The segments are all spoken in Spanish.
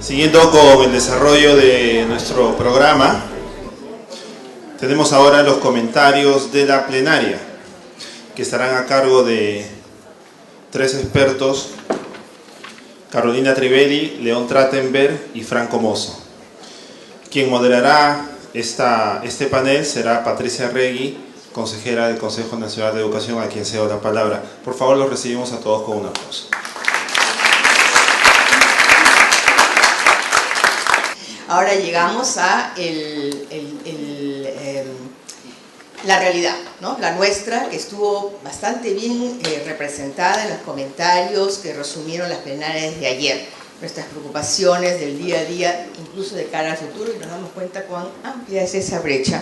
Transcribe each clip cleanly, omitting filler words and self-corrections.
Siguiendo con el desarrollo de nuestro programa, tenemos ahora los comentarios de la plenaria, que estarán a cargo de tres expertos: Carolina Trivelli, León Trachtenberg y Franco Mozo. Quien moderará este panel será Patricia Regui, consejera del Consejo Nacional de Educación, a quien cedo la palabra. Por favor, los recibimos a todos con un aplauso. Ahora llegamos a la realidad, ¿no? La nuestra, que estuvo bastante bien representada en los comentarios que resumieron las plenarias de ayer. Nuestras preocupaciones del día a día, incluso de cara al futuro, y nos damos cuenta cuán amplia es esa brecha.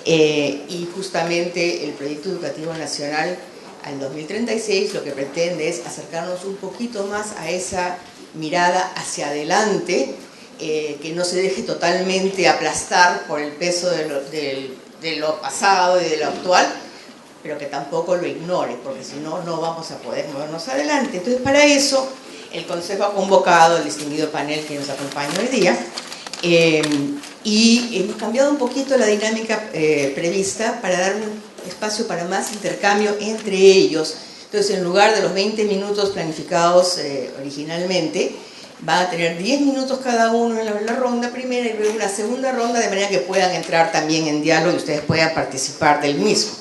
Y justamente el Proyecto Educativo Nacional al 2036 lo que pretende es acercarnos un poquito más a esa mirada hacia adelante, que no se deje totalmente aplastar por el peso de lo pasado y de lo actual, pero que tampoco lo ignore, porque si no, no vamos a poder movernos adelante. Entonces, para eso, el Consejo ha convocado el distinguido panel que nos acompaña hoy día, y hemos cambiado un poquito la dinámica prevista para dar un espacio para más intercambio entre ellos. Entonces, en lugar de los 20 minutos planificados originalmente, van a tener 10 minutos cada uno en la ronda primera y luego una segunda ronda, de manera que puedan entrar también en diálogo y ustedes puedan participar del mismo.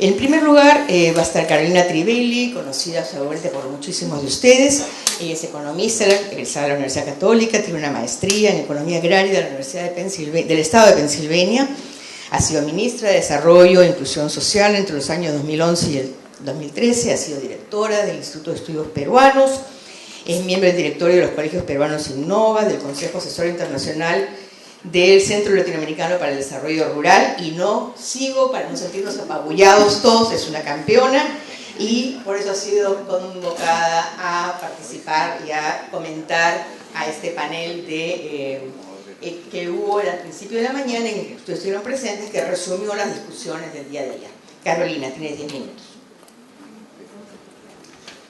En primer lugar va a estar Carolina Trivelli, conocida seguramente por muchísimos de ustedes. Ella es economista, egresada de la Universidad Católica, tiene una maestría en Economía Agraria de la Universidad del Estado de Pensilvania. Ha sido ministra de Desarrollo e Inclusión Social entre los años 2011 y el 2013. Ha sido directora del Instituto de Estudios Peruanos. Es miembro del directorio de los Colegios Peruanos Innova, del Consejo Asesor Internacional del Centro Latinoamericano para el Desarrollo Rural, y no sigo para no sentirnos apabullados todos, es una campeona, y por eso ha sido convocada a participar y a comentar a este panel que hubo al principio de la mañana, en el que ustedes estuvieron presentes, que resumió las discusiones del día de ayer. Carolina, tienes 10 minutos.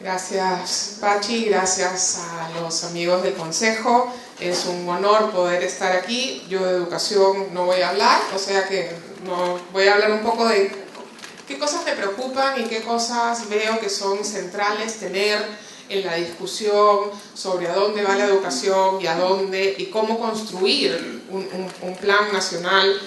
Gracias, Pachi, gracias a los amigos del Consejo. Es un honor poder estar aquí. Yo de educación no voy a hablar, o sea que no voy a hablar un poco de qué cosas me preocupan y qué cosas veo que son centrales tener en la discusión sobre a dónde va la educación y cómo construir un plan nacional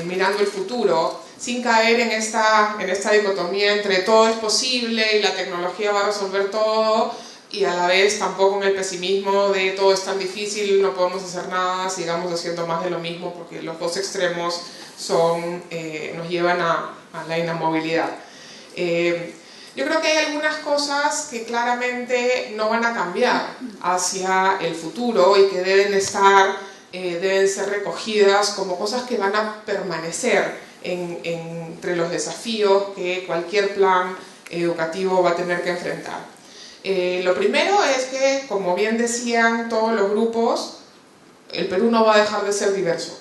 mirando el futuro, sin caer en esta dicotomía entre todo es posible y la tecnología va a resolver todo, y a la vez tampoco en el pesimismo de todo es tan difícil, no podemos hacer nada, sigamos haciendo más de lo mismo, porque los dos extremos nos llevan a la inamovilidad. Yo creo que hay algunas cosas que claramente no van a cambiar hacia el futuro y que deben ser recogidas como cosas que van a permanecer entre los desafíos que cualquier plan educativo va a tener que enfrentar. Lo primero es que, como bien decían todos los grupos, el Perú no va a dejar de ser diverso.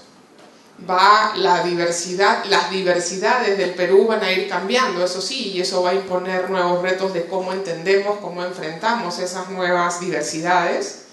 Las diversidades del Perú van a ir cambiando, eso sí, y eso va a imponer nuevos retos de cómo entendemos, cómo enfrentamos esas nuevas diversidades.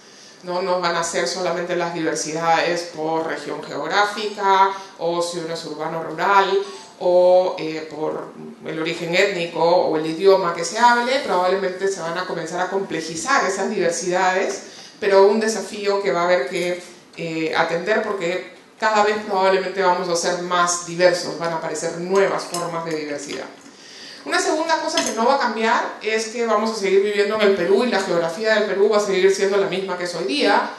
No nos van a ser solamente las diversidades por región geográfica, o si uno es urbano o rural, o por el origen étnico o el idioma que se hable. Probablemente se van a comenzar a complejizar esas diversidades, pero un desafío que va a haber que atender, porque cada vez probablemente vamos a ser más diversos, van a aparecer nuevas formas de diversidad. Una segunda cosa que no va a cambiar es que vamos a seguir viviendo en el Perú y la geografía del Perú va a seguir siendo la misma que es hoy día,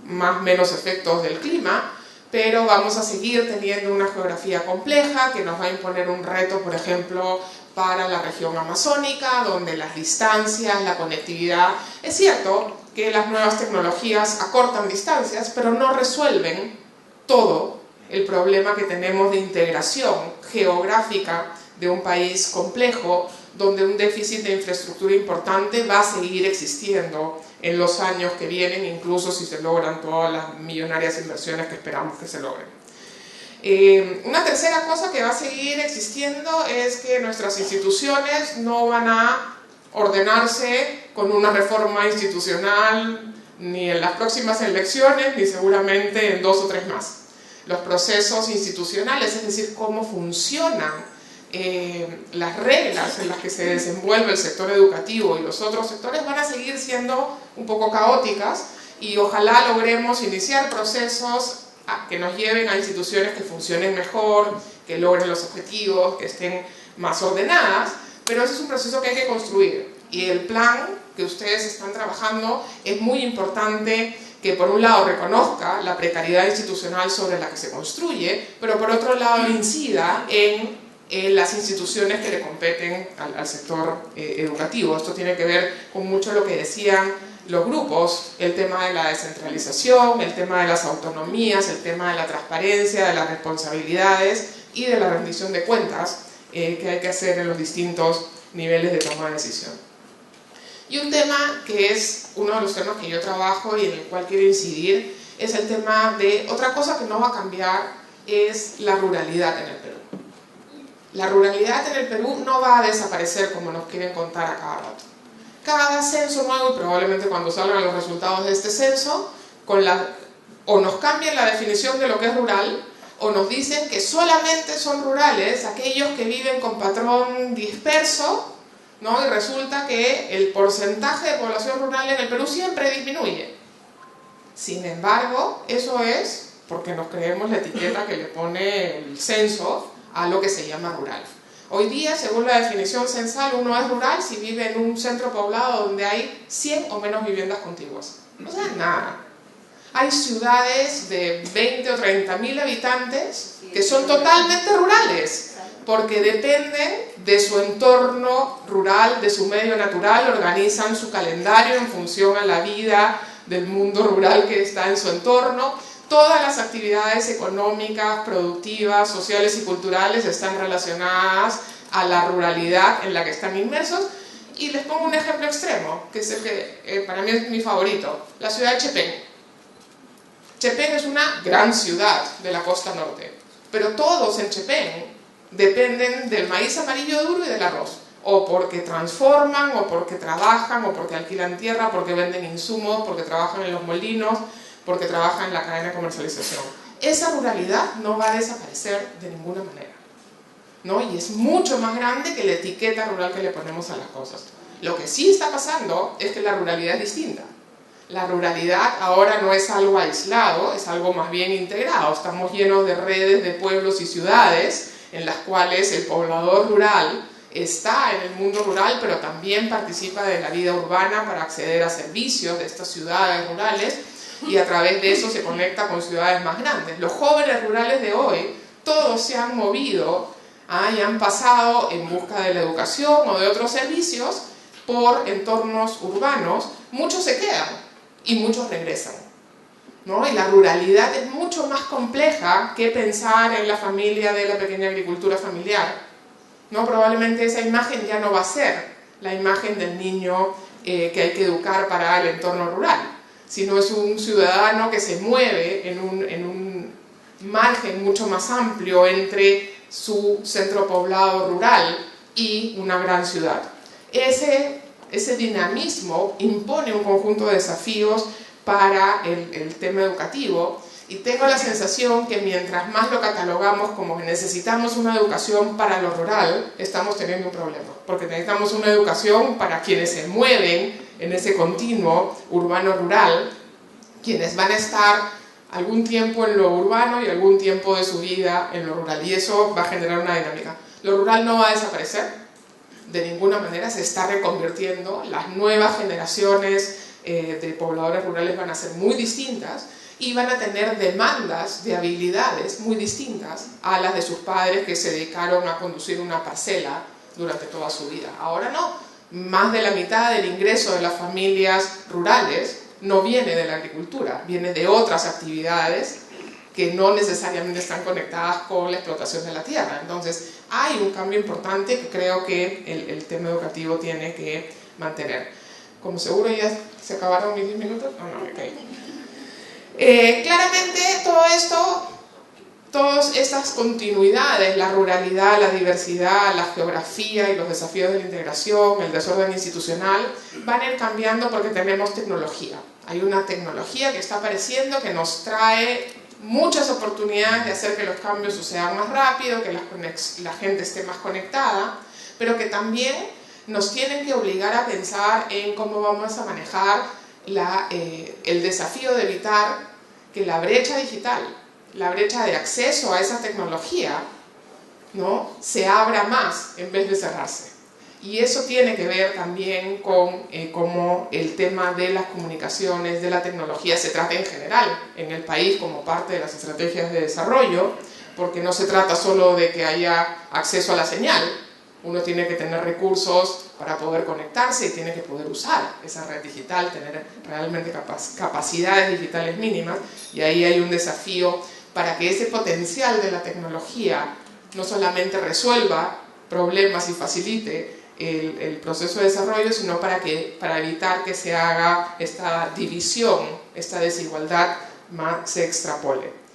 más o menos efectos del clima, pero vamos a seguir teniendo una geografía compleja que nos va a imponer un reto, por ejemplo, para la región amazónica, donde las distancias, la conectividad, es cierto que las nuevas tecnologías acortan distancias, pero no resuelven todo el problema que tenemos de integración geográfica de un país complejo, donde un déficit de infraestructura importante va a seguir existiendo en los años que vienen, incluso si se logran todas las millonarias inversiones que esperamos que se logren. Una tercera cosa que va a seguir existiendo es que nuestras instituciones no van a ordenarse con una reforma institucional ni en las próximas elecciones, ni seguramente en 2 o 3 más. Los procesos institucionales, es decir, cómo funcionan las reglas en las que se desenvuelve el sector educativo y los otros sectores, van a seguir siendo un poco caóticas, y ojalá logremos iniciar procesos que nos lleven a instituciones que funcionen mejor, que logren los objetivos, que estén más ordenadas, pero ese es un proceso que hay que construir, y el plan que ustedes están trabajando es muy importante que por un lado reconozca la precariedad institucional sobre la que se construye, pero por otro lado incida en las instituciones que le competen al sector educativo. Esto tiene que ver con mucho lo que decían los grupos, el tema de la descentralización, el tema de las autonomías, el tema de la transparencia, de las responsabilidades y de la rendición de cuentas que hay que hacer en los distintos niveles de toma de decisión. Y un tema que es uno de los temas que yo trabajo y en el cual quiero incidir es el tema de otra cosa que no va a cambiar, es la ruralidad en el Perú. La ruralidad en el Perú no va a desaparecer como nos quieren contar a cada rato. Cada censo nuevo, y probablemente cuando salgan los resultados de este censo, o nos cambian la definición de lo que es rural, o nos dicen que solamente son rurales aquellos que viven con patrón disperso, ¿no? Y resulta que el porcentaje de población rural en el Perú siempre disminuye. Sin embargo, eso es porque nos creemos la etiqueta que le pone el censo a lo que se llama rural. Hoy día, según la definición censal, uno es rural si vive en un centro poblado donde hay 100 o menos viviendas contiguas. O sea, nada. Hay ciudades de 20 o 30 mil habitantes que son totalmente rurales, porque dependen de su entorno rural, de su medio natural, organizan su calendario en función a la vida del mundo rural que está en su entorno. Todas las actividades económicas, productivas, sociales y culturales están relacionadas a la ruralidad en la que están inmersos. Y les pongo un ejemplo extremo, que es el que para mí es mi favorito, la ciudad de Chepén. Chepén es una gran ciudad de la costa norte, pero todos en Chepén dependen del maíz amarillo duro y del arroz, o porque transforman, o porque trabajan, o porque alquilan tierra, porque venden insumos, porque trabajan en los molinos, porque trabajan en la cadena de comercialización. Esa ruralidad no va a desaparecer de ninguna manera, ¿no? Y es mucho más grande que la etiqueta rural que le ponemos a las cosas. Lo que sí está pasando es que la ruralidad es distinta. La ruralidad ahora no es algo aislado, es algo más bien integrado. Estamos llenos de redes de pueblos y ciudades en las cuales el poblador rural está en el mundo rural, pero también participa de la vida urbana para acceder a servicios de estas ciudades rurales, y a través de eso se conecta con ciudades más grandes. Los jóvenes rurales de hoy, todos se han movido y han pasado en busca de la educación o de otros servicios por entornos urbanos. Muchos se quedan y muchos regresan, ¿no? Y la ruralidad es mucho más compleja que pensar en la familia de la pequeña agricultura familiar, ¿no? Probablemente esa imagen ya no va a ser la imagen del niño que hay que educar para el entorno rural, sino es un ciudadano que se mueve en un margen mucho más amplio entre su centro poblado rural y una gran ciudad. Ese dinamismo impone un conjunto de desafíos para el tema educativo, y tengo la sensación que mientras más lo catalogamos como que necesitamos una educación para lo rural, estamos teniendo un problema, porque necesitamos una educación para quienes se mueven en ese continuo urbano-rural, quienes van a estar algún tiempo en lo urbano y algún tiempo de su vida en lo rural, y eso va a generar una dinámica. Lo rural no va a desaparecer de ninguna manera, se está reconvirtiendo. Las nuevas generaciones de pobladores rurales van a ser muy distintas y van a tener demandas de habilidades muy distintas a las de sus padres que se dedicaron a conducir una parcela durante toda su vida. Ahora no, más de la mitad del ingreso de las familias rurales no viene de la agricultura, viene de otras actividades que no necesariamente están conectadas con la explotación de la tierra. Entonces hay un cambio importante que creo que el tema educativo tiene que mantener. Como seguro ya se acabaron mis 10 minutos. Claramente todo todas estas continuidades, la ruralidad, la diversidad, la geografía y los desafíos de la integración, el desorden institucional, van a ir cambiando porque tenemos tecnología. Hay una tecnología que está apareciendo que nos trae muchas oportunidades de hacer que los cambios sucedan más rápido, que la gente esté más conectada, pero que también nos tienen que obligar a pensar en cómo vamos a manejar el desafío de evitar que la brecha digital, la brecha de acceso a esa tecnología, ¿no?, se abra más en vez de cerrarse. Y eso tiene que ver también con cómo el tema de las comunicaciones, de la tecnología se trata en general en el país como parte de las estrategias de desarrollo, porque no se trata solo de que haya acceso a la señal, uno tiene que tener recursos para poder conectarse y tiene que poder usar esa red digital, tener realmente capacidades digitales mínimas, y ahí hay un desafío para que ese potencial de la tecnología no solamente resuelva problemas y facilite el proceso de desarrollo, sino para evitar que se haga esta división, esta desigualdad se extrapole.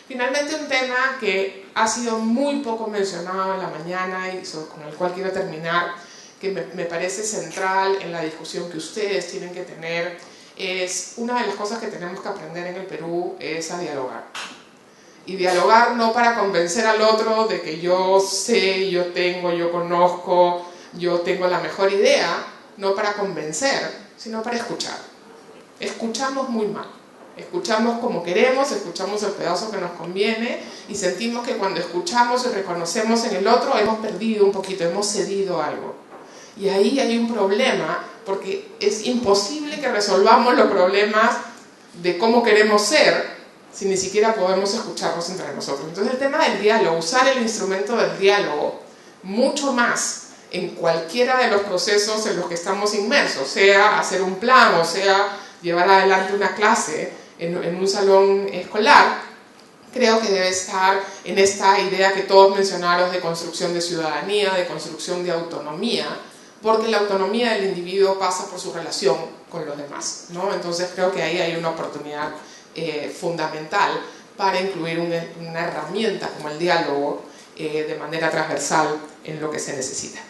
Finalmente, un tema que ha sido muy poco mencionado en la mañana y con el cual quiero terminar, que me parece central en la discusión que ustedes tienen que tener, es una de las cosas que tenemos que aprender en el Perú es a dialogar. Y dialogar no para convencer al otro de que yo sé, yo conozco, yo tengo la mejor idea, no para convencer, sino para escuchar. Escuchamos muy mal. Escuchamos como queremos, escuchamos el pedazo que nos conviene y sentimos que cuando escuchamos y reconocemos en el otro hemos perdido un poquito, hemos cedido algo. Y ahí hay un problema porque es imposible que resolvamos los problemas de cómo queremos ser si ni siquiera podemos escucharnos entre nosotros. Entonces el tema del diálogo, usar el instrumento del diálogo mucho más en cualquiera de los procesos en los que estamos inmersos, sea hacer un plan o sea llevar adelante una clase en un salón escolar, creo que debe estar en esta idea que todos mencionaron de construcción de ciudadanía, de construcción de autonomía, porque la autonomía del individuo pasa por su relación con los demás, ¿no? Entonces creo que ahí hay una oportunidad fundamental para incluir una herramienta como el diálogo de manera transversal en lo que se necesita.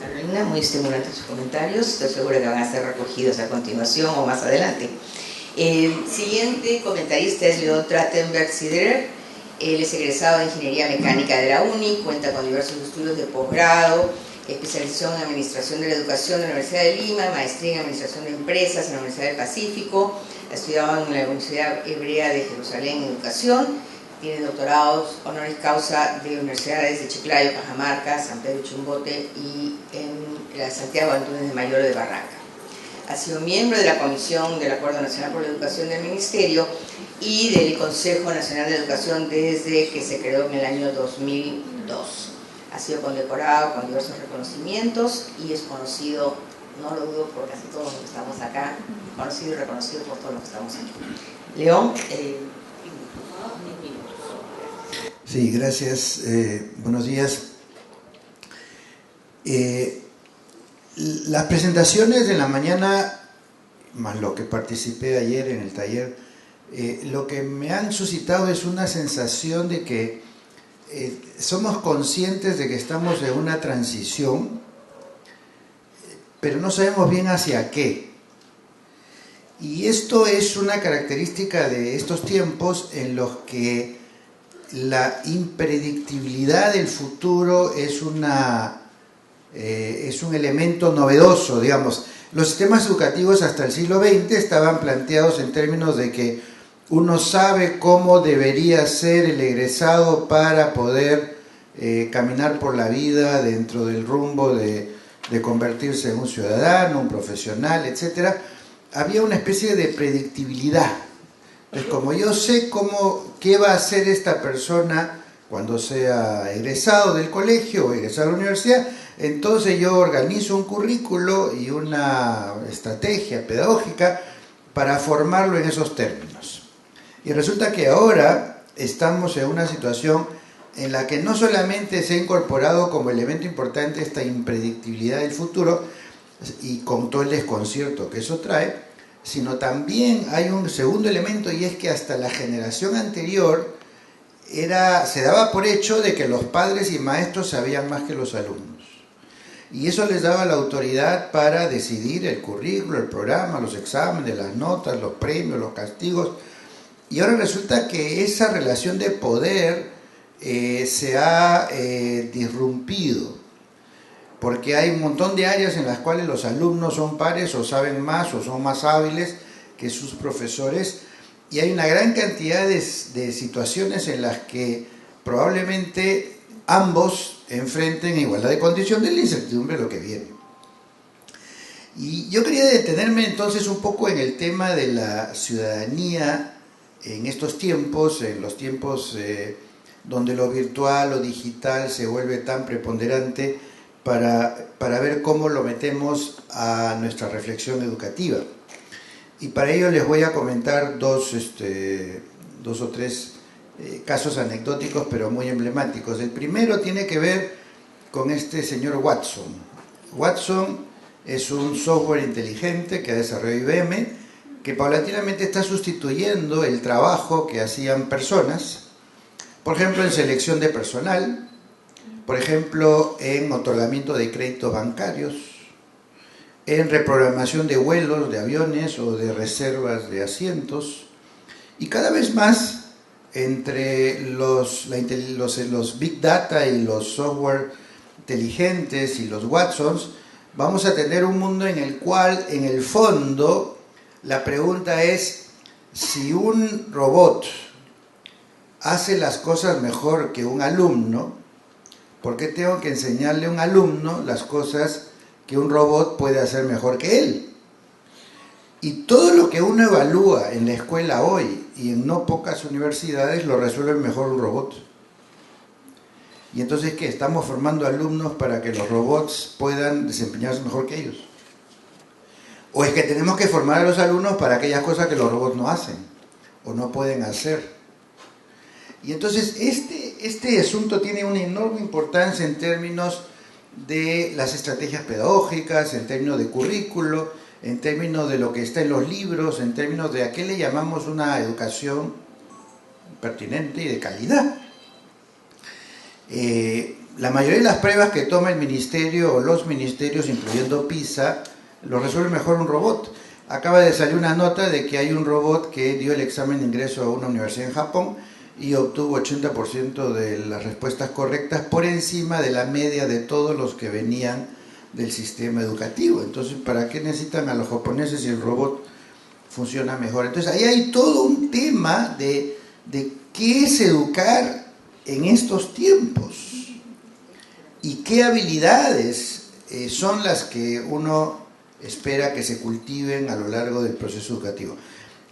Carolina, muy estimulantes sus comentarios, estoy segura que van a ser recogidos a continuación o más adelante. El siguiente comentarista es León Trachtenberg-Siderer. Él es egresado de Ingeniería Mecánica de la UNI, cuenta con diversos estudios de posgrado, especialización en Administración de la Educación de la Universidad de Lima, maestría en Administración de Empresas en la Universidad del Pacífico, ha estudiado en la Universidad Hebrea de Jerusalén en Educación, tiene doctorados honoris causa de universidades de Chiclayo, Cajamarca, San Pedro Chimbote y en la Santiago Antúnez de Mayor de Barranca. Ha sido miembro de la Comisión del Acuerdo Nacional por la Educación del Ministerio y del Consejo Nacional de Educación desde que se creó en el año 2002. Ha sido condecorado con diversos reconocimientos y es conocido, no lo dudo, por casi todos los que estamos acá, conocido y reconocido por todos los que estamos aquí. León, Sí, gracias. Buenos días. Las presentaciones de la mañana, más lo que participé ayer en el taller, lo que me han suscitado es una sensación de que somos conscientes de que estamos en una transición, pero no sabemos bien hacia qué. Y esto es una característica de estos tiempos en los que la impredictibilidad del futuro es un elemento novedoso, digamos. Los sistemas educativos hasta el siglo XX estaban planteados en términos de que uno sabe cómo debería ser el egresado para poder caminar por la vida dentro del rumbo de convertirse en un ciudadano, un profesional, etc. Había una especie de predictibilidad. Es como yo sé qué va a hacer esta persona cuando sea egresado del colegio o egresado de la universidad, entonces yo organizo un currículo y una estrategia pedagógica para formarlo en esos términos. Y resulta que ahora estamos en una situación en la que no solamente se ha incorporado como elemento importante esta impredictibilidad del futuro y con todo el desconcierto que eso trae, sino también hay un segundo elemento, y es que hasta la generación anterior se daba por hecho de que los padres y maestros sabían más que los alumnos. Y eso les daba la autoridad para decidir el currículo, el programa, los exámenes, las notas, los premios, los castigos. Y ahora resulta que esa relación de poder se ha disrumpido, porque hay un montón de áreas en las cuales los alumnos son pares o saben más o son más hábiles que sus profesores, y hay una gran cantidad de situaciones en las que probablemente ambos enfrenten en igualdad de condición de la incertidumbre de lo que viene. Y yo quería detenerme entonces un poco en el tema de la ciudadanía en estos tiempos, en los tiempos donde lo virtual o digital se vuelve tan preponderante, para ver cómo lo metemos a nuestra reflexión educativa. Y para ello les voy a comentar dos o tres casos anecdóticos, pero muy emblemáticos. El primero tiene que ver con este señor Watson. Watson es un software inteligente que ha desarrollado IBM, que paulatinamente está sustituyendo el trabajo que hacían personas, por ejemplo, en selección de personal, por ejemplo, en otorgamiento de créditos bancarios, en reprogramación de vuelos, de aviones o de reservas de asientos, y cada vez más entre los Big Data y los software inteligentes y los Watsons, vamos a tener un mundo en el cual, en el fondo, la pregunta es: si un robot hace las cosas mejor que un alumno, ¿por qué tengo que enseñarle a un alumno las cosas que un robot puede hacer mejor que él? Y todo lo que uno evalúa en la escuela hoy y en no pocas universidades lo resuelve mejor un robot. Y entonces, ¿qué? ¿Estamos formando alumnos para que los robots puedan desempeñarse mejor que ellos? ¿O es que tenemos que formar a los alumnos para aquellas cosas que los robots no hacen o no pueden hacer? Y entonces este asunto tiene una enorme importancia en términos de las estrategias pedagógicas, en términos de currículo, en términos de lo que está en los libros, en términos de a qué le llamamos una educación pertinente y de calidad. La mayoría de las pruebas que toma el ministerio o los ministerios, incluyendo PISA, lo resuelve mejor un robot. Acaba de salir una nota de que hay un robot que dio el examen de ingreso a una universidad en Japón y obtuvo 80% de las respuestas correctas, por encima de la media de todos los que venían del sistema educativo. Entonces, ¿para qué necesitan a los japoneses si el robot funciona mejor? Entonces, ahí hay todo un tema de qué es educar en estos tiempos y qué habilidades son las que uno espera que se cultiven a lo largo del proceso educativo.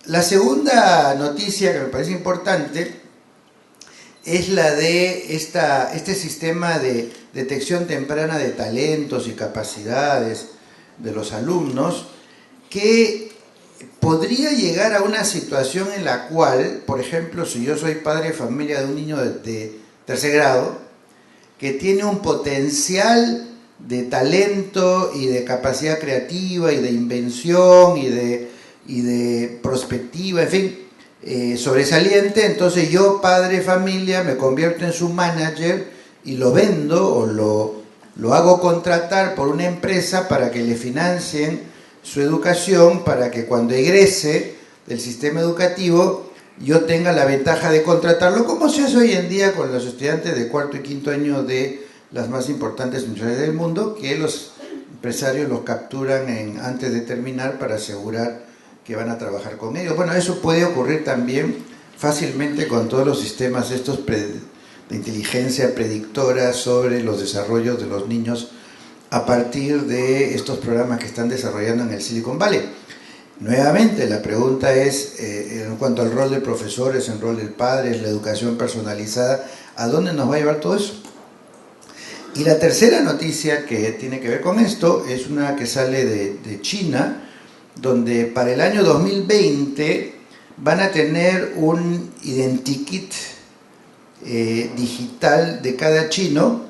La segunda noticia que me parece importante es la de este sistema de detección temprana de talentos y capacidades de los alumnos, que podría llegar a una situación en la cual, por ejemplo, si yo soy padre de familia de un niño de tercer grado, que tiene un potencial de talento y de capacidad creativa y de invención y de prospectiva, en fin, sobresaliente, entonces yo, padre de familia, me convierto en su manager y lo vendo o lo hago contratar por una empresa para que le financien su educación, para que cuando egrese del sistema educativo yo tenga la ventaja de contratarlo, como se hace hoy en día con los estudiantes de cuarto y quinto año de las más importantes universidades del mundo, que los empresarios los capturan antes de terminar para asegurar que van a trabajar con ellos. Bueno, eso puede ocurrir también fácilmente con todos los sistemas estos de inteligencia predictora sobre los desarrollos de los niños a partir de estos programas que están desarrollando en el Silicon Valley. Nuevamente, la pregunta es, en cuanto al rol de profesores, el rol del padre, la educación personalizada, ¿a dónde nos va a llevar todo eso? Y la tercera noticia que tiene que ver con esto es una que sale de China, donde para el año 2020 van a tener un identikit digital de cada chino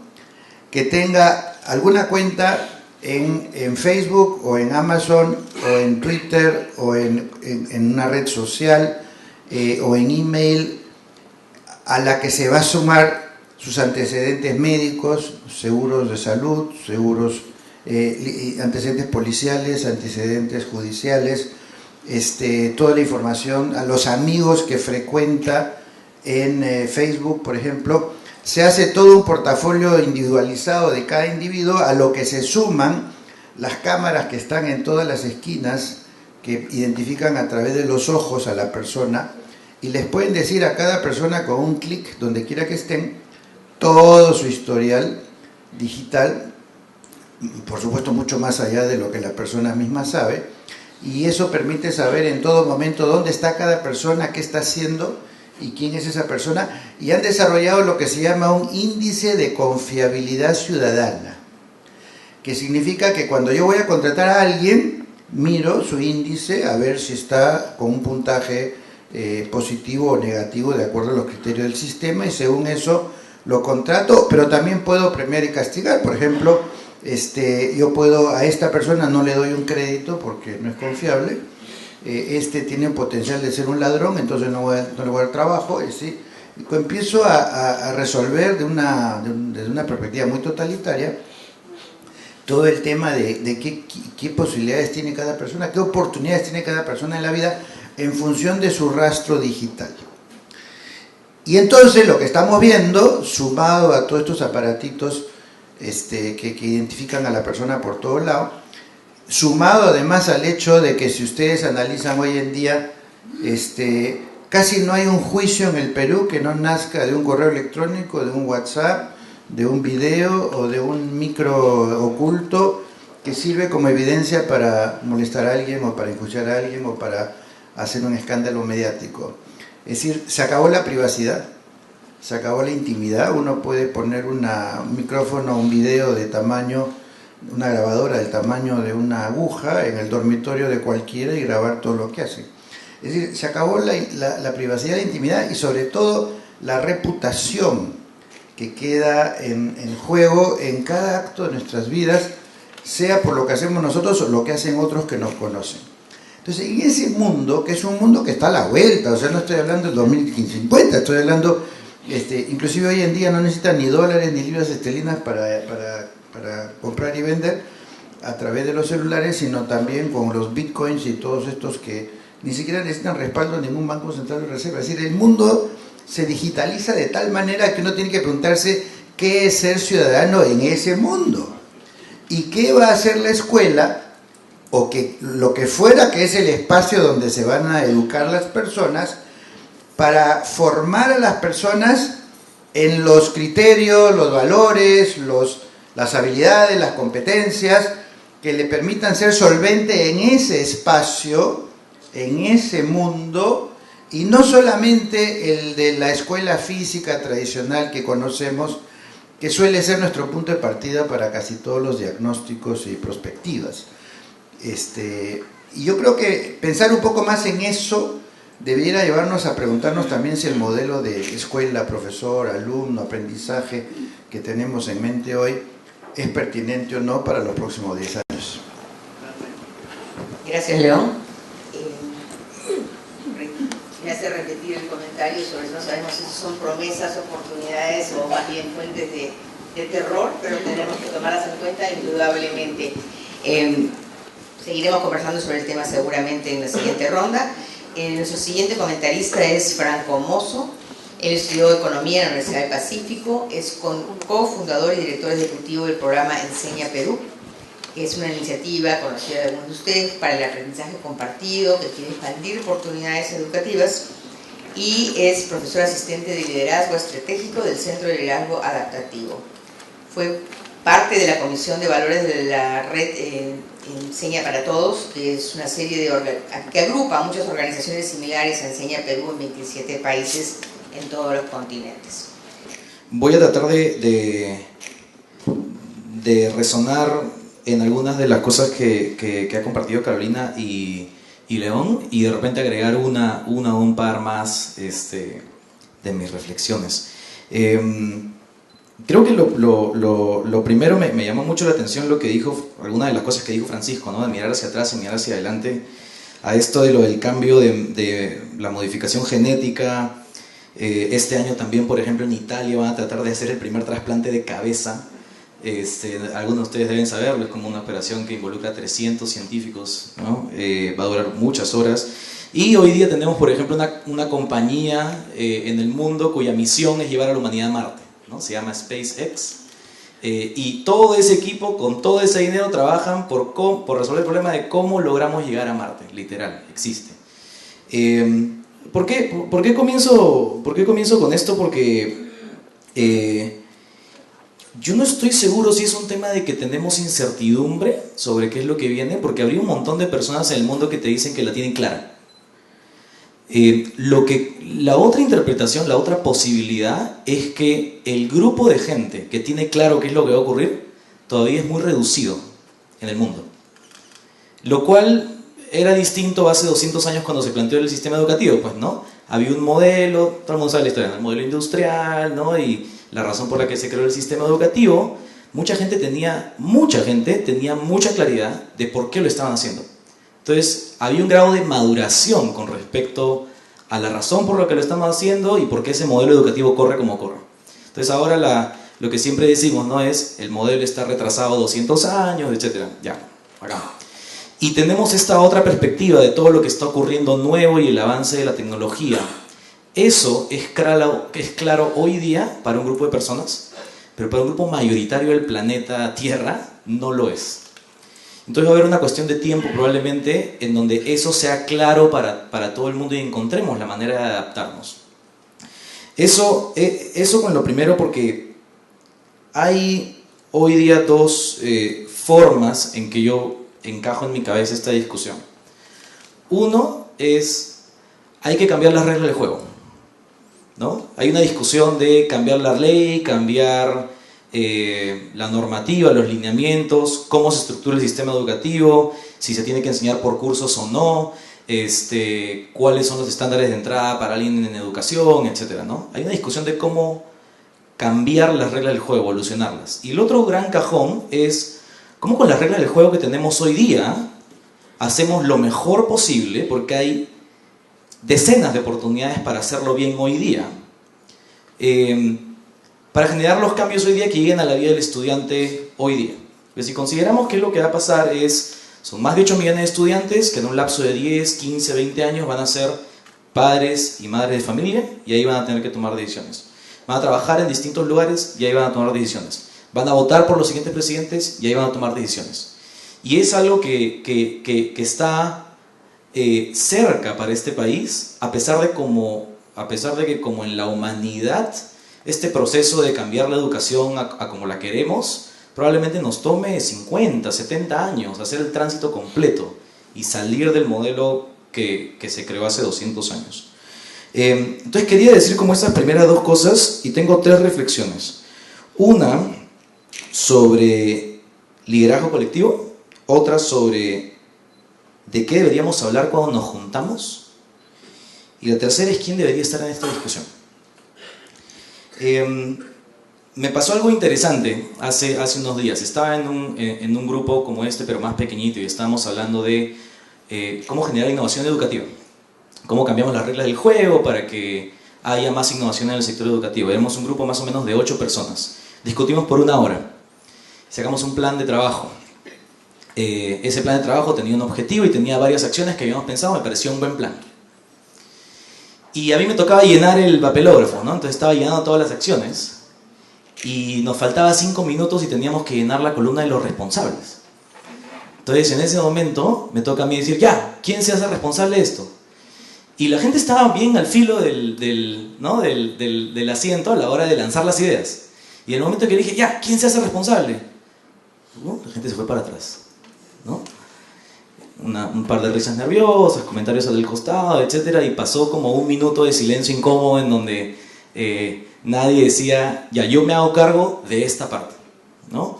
que tenga alguna cuenta en Facebook o en Amazon o en Twitter o en una red social o en email, a la que se va a sumar sus antecedentes médicos, seguros de salud, seguros, antecedentes policiales, antecedentes judiciales, toda la información, a los amigos que frecuenta en Facebook, por ejemplo. Se hace todo un portafolio individualizado de cada individuo, a lo que se suman las cámaras que están en todas las esquinas, que identifican a través de los ojos a la persona, y les pueden decir a cada persona con un clic, donde quiera que estén, todo su historial digital, por supuesto mucho más allá de lo que la persona misma sabe, y eso permite saber en todo momento dónde está cada persona, qué está haciendo y quién es esa persona, y han desarrollado lo que se llama un índice de confiabilidad ciudadana, que significa que cuando yo voy a contratar a alguien, miro su índice a ver si está con un puntaje positivo o negativo de acuerdo a los criterios del sistema, y según eso lo contrato, pero también puedo premiar y castigar. Por ejemplo, yo puedo, a esta persona no le doy un crédito porque no es confiable, tiene potencial de ser un ladrón, entonces no le voy a dar trabajo, empiezo a resolver desde una perspectiva muy totalitaria todo el tema de qué posibilidades tiene cada persona, qué oportunidades tiene cada persona en la vida en función de su rastro digital. Y entonces lo que estamos viendo, sumado a todos estos aparatitos que identifican a la persona por todos lados, sumado además al hecho de que si ustedes analizan hoy en día, casi no hay un juicio en el Perú que no nazca de un correo electrónico, de un WhatsApp, de un video o de un micro oculto que sirve como evidencia para molestar a alguien o para enjuiciar a alguien o para hacer un escándalo mediático. Es decir, se acabó la privacidad, se acabó la intimidad. Uno puede poner un micrófono, un video de tamaño, una grabadora del tamaño de una aguja en el dormitorio de cualquiera y grabar todo lo que hace. Es decir, se acabó la privacidad, la intimidad y sobre todo la reputación que queda en juego en cada acto de nuestras vidas, sea por lo que hacemos nosotros o lo que hacen otros que nos conocen. Entonces, en ese mundo, que es un mundo que está a la vuelta, o sea, no estoy hablando del 2050, estoy hablando, inclusive hoy en día no necesitan ni dólares ni libras esterlinas para comprar y vender a través de los celulares, sino también con los bitcoins y todos estos que ni siquiera necesitan respaldo de ningún banco central de reserva. Es decir, el mundo se digitaliza de tal manera que uno tiene que preguntarse qué es ser ciudadano en ese mundo y qué va a hacer la escuela o lo que fuera que es el espacio donde se van a educar las personas para formar a las personas en los criterios, los valores, las habilidades, las competencias que le permitan ser solvente en ese espacio, en ese mundo, y no solamente el de la escuela física tradicional que conocemos, que suele ser nuestro punto de partida para casi todos los diagnósticos y prospectivas. Y yo creo que pensar un poco más en eso debiera llevarnos a preguntarnos también si el modelo de escuela, profesor, alumno, aprendizaje que tenemos en mente hoy es pertinente o no para los próximos 10 años. Gracias, León. Me hace repetir el comentario sobre no sabemos si son promesas, oportunidades o más bien fuentes de terror, pero tenemos que tomarlas en cuenta indudablemente. Seguiremos conversando sobre el tema seguramente en la siguiente ronda. Nuestro siguiente comentarista es Franco Mozo. Él estudió Economía en la Universidad del Pacífico, es cofundador y director ejecutivo del programa Enseña Perú, que es una iniciativa conocida de algunos de ustedes para el aprendizaje compartido, que quiere expandir oportunidades educativas, y es profesor asistente de liderazgo estratégico del Centro de Liderazgo Adaptativo. Fue parte de la Comisión de Valores de la red Enseña para Todos, que es una serie que agrupa muchas organizaciones similares a Enseña Perú en 27 países en todos los continentes. Voy a tratar de resonar en algunas de las cosas que ha compartido Carolina y León, y de repente agregar una o un par más de mis reflexiones. Creo que lo primero me llamó mucho la atención lo que dijo, alguna de las cosas que dijo Francisco, ¿no? De mirar hacia atrás y mirar hacia adelante, a esto de lo del cambio de la modificación genética, Este año también, por ejemplo, en Italia van a tratar de hacer el primer trasplante de cabeza. Algunos de ustedes deben saberlo, es como una operación que involucra a 300 científicos, ¿no? Va a durar muchas horas. Y hoy día tenemos, por ejemplo, una compañía en el mundo cuya misión es llevar a la humanidad a Marte, ¿no? Se llama SpaceX. Y todo ese equipo, con todo ese dinero, trabajan por resolver el problema de cómo logramos llegar a Marte, literal, existe. ¿Por qué comienzo con esto? Porque yo no estoy seguro si es un tema de que tenemos incertidumbre sobre qué es lo que viene, porque habría un montón de personas en el mundo que te dicen que la tienen clara. La otra interpretación, la otra posibilidad es que el grupo de gente que tiene claro qué es lo que va a ocurrir todavía es muy reducido en el mundo. Lo cual era distinto hace 200 años cuando se planteó el sistema educativo, pues, ¿no? Había un modelo, todo el mundo sabe la historia, el modelo industrial, ¿no? Y la razón por la que se creó el sistema educativo, mucha gente tenía mucha claridad de por qué lo estaban haciendo. Entonces, había un grado de maduración con respecto a la razón por la que lo estamos haciendo y por qué ese modelo educativo corre como corre. Entonces, ahora lo que siempre decimos, ¿no? Es el modelo está retrasado 200 años, etc. Ya, acá. Y tenemos esta otra perspectiva de todo lo que está ocurriendo nuevo y el avance de la tecnología. Eso es claro hoy día para un grupo de personas, pero para un grupo mayoritario del planeta Tierra no lo es. Entonces va a haber una cuestión de tiempo probablemente en donde eso sea claro para todo el mundo y encontremos la manera de adaptarnos. Eso con lo primero, porque hay hoy día dos formas en que yo encajo en mi cabeza esta discusión. Uno es, hay que cambiar las reglas del juego, ¿no? Hay una discusión de cambiar la ley, cambiar la normativa, los lineamientos, cómo se estructura el sistema educativo, si se tiene que enseñar por cursos o no, cuáles son los estándares de entrada para alguien en educación, etc., ¿no? Hay una discusión de cómo cambiar las reglas del juego, evolucionarlas. Y el otro gran cajón es cómo con las reglas del juego que tenemos hoy día hacemos lo mejor posible, porque hay decenas de oportunidades para hacerlo bien hoy día, para generar los cambios hoy día que lleguen a la vida del estudiante hoy día. Pues si consideramos que lo que va a pasar son más de 8 millones de estudiantes que en un lapso de 10, 15, 20 años van a ser padres y madres de familia y ahí van a tener que tomar decisiones. Van a trabajar en distintos lugares y ahí van a tomar decisiones. Van a votar por los siguientes presidentes y ahí van a tomar decisiones. Y es algo que está cerca para este país, a pesar de que como en la humanidad este proceso de cambiar la educación a como la queremos probablemente nos tome 50, 70 años hacer el tránsito completo y salir del modelo que se creó hace 200 años. Entonces quería decir como estas primeras dos cosas y tengo 3 reflexiones. Una sobre liderazgo colectivo, otra sobre de qué deberíamos hablar cuando nos juntamos y la tercera es quién debería estar en esta discusión. Me pasó algo interesante hace unos días. Estaba en un grupo como este, pero más pequeñito, y estábamos hablando de cómo generar innovación educativa, cómo cambiamos las reglas del juego para que haya más innovación en el sector educativo. Éramos un grupo más o menos de 8 personas. Discutimos por 1 hora. Sacamos un plan de trabajo. Ese plan de trabajo tenía un objetivo y tenía varias acciones que habíamos pensado. Me pareció un buen plan. Y a mí me tocaba llenar el papelógrafo, ¿no? Entonces estaba llenando todas las acciones y nos faltaba 5 minutos y teníamos que llenar la columna de los responsables. Entonces en ese momento me toca a mí decir, ya, ¿quién se hace responsable de esto? Y la gente estaba bien al filo del asiento a la hora de lanzar las ideas. Y en el momento que dije, ya, ¿quién se hace responsable? La gente se fue para atrás, ¿no? Un par de risas nerviosas, comentarios al costado, etc. Y pasó como 1 minuto de silencio incómodo en donde nadie decía, ya, yo me hago cargo de esta parte, ¿no?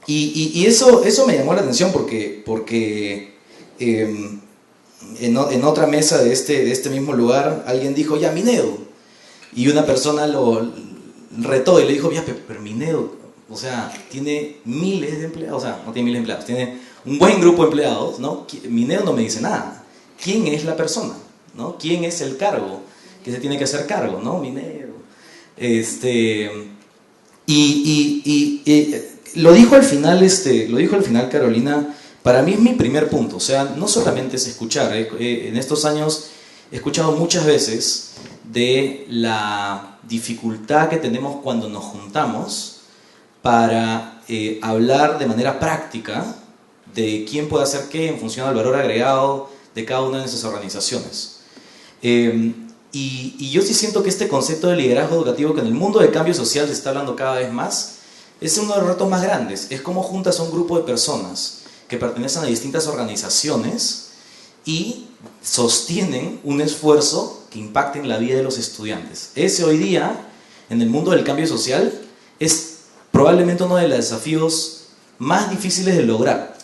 Y eso me llamó la atención porque en otra mesa de este mismo lugar alguien dijo, ya, Minedo. Y una persona lo retó y le dijo, ya, pero Minedo, o sea, tiene miles de empleados, o sea, no tiene miles de empleados, tiene un buen grupo de empleados, ¿no? Minedo no me dice nada. ¿Quién es la persona? ¿No? ¿Quién es el cargo que se tiene que hacer cargo, ¿no? Minero. Lo dijo al final Carolina. Para mí es mi primer punto, o sea, no solamente es escuchar, en estos años he escuchado muchas veces de la dificultad que tenemos cuando nos juntamos para hablar de manera práctica de quién puede hacer qué en función del valor agregado de cada una de esas organizaciones. Y yo sí siento que este concepto de liderazgo educativo, que en el mundo del cambio social se está hablando cada vez más, es uno de los retos más grandes. Es cómo juntas a un grupo de personas que pertenecen a distintas organizaciones y sostienen un esfuerzo que impacte en la vida de los estudiantes. Ese hoy día, en el mundo del cambio social, es probablemente uno de los desafíos más difíciles de lograr,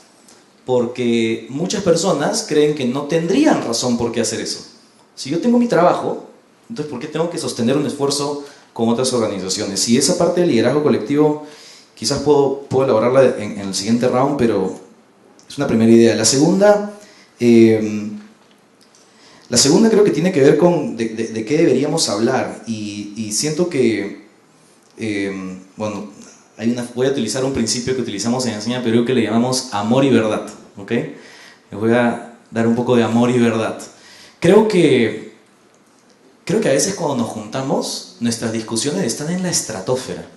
porque muchas personas creen que no tendrían razón por qué hacer eso. Si yo tengo mi trabajo, entonces ¿por qué tengo que sostener un esfuerzo con otras organizaciones? Y esa parte del liderazgo colectivo quizás puedo elaborarla en el siguiente round, pero es una primera idea. La segunda creo que tiene que ver con de qué deberíamos hablar, y siento que, bueno, voy a utilizar un principio que utilizamos en Enseña Perú que le llamamos amor y verdad, ¿ok? Les voy a dar un poco de amor y verdad. Creo que a veces cuando nos juntamos, nuestras discusiones están en la estratosfera,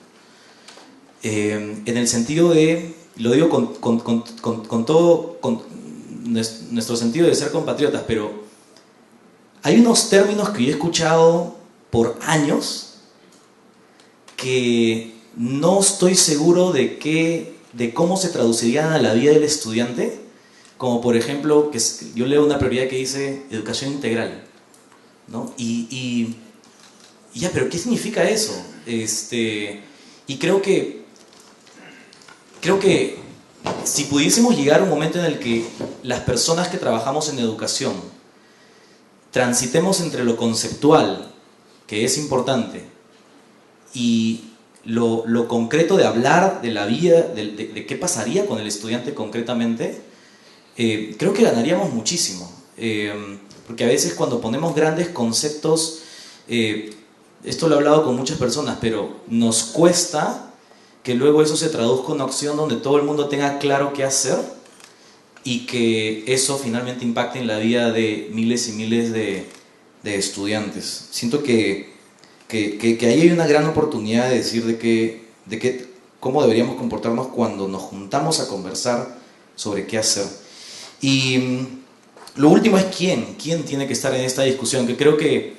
en el sentido de, lo digo con todo nuestro sentido de ser compatriotas, pero hay unos términos que yo he escuchado por años que no estoy seguro de cómo se traducirían a la vida del estudiante, como por ejemplo, que yo leo una prioridad que dice educación integral, ¿no? Y ya, pero ¿qué significa eso? Y creo que si pudiésemos llegar a un momento en el que las personas que trabajamos en educación transitemos entre lo conceptual, que es importante, y lo concreto de hablar de la vida, de qué pasaría con el estudiante concretamente, creo que ganaríamos muchísimo. Porque a veces cuando ponemos grandes conceptos, esto lo he hablado con muchas personas, pero nos cuesta que luego eso se traduzca en una acción donde todo el mundo tenga claro qué hacer y que eso finalmente impacte en la vida de miles y miles de estudiantes. Siento que ahí hay una gran oportunidad de decir cómo deberíamos comportarnos cuando nos juntamos a conversar sobre qué hacer. Y lo último es quién tiene que estar en esta discusión, que creo que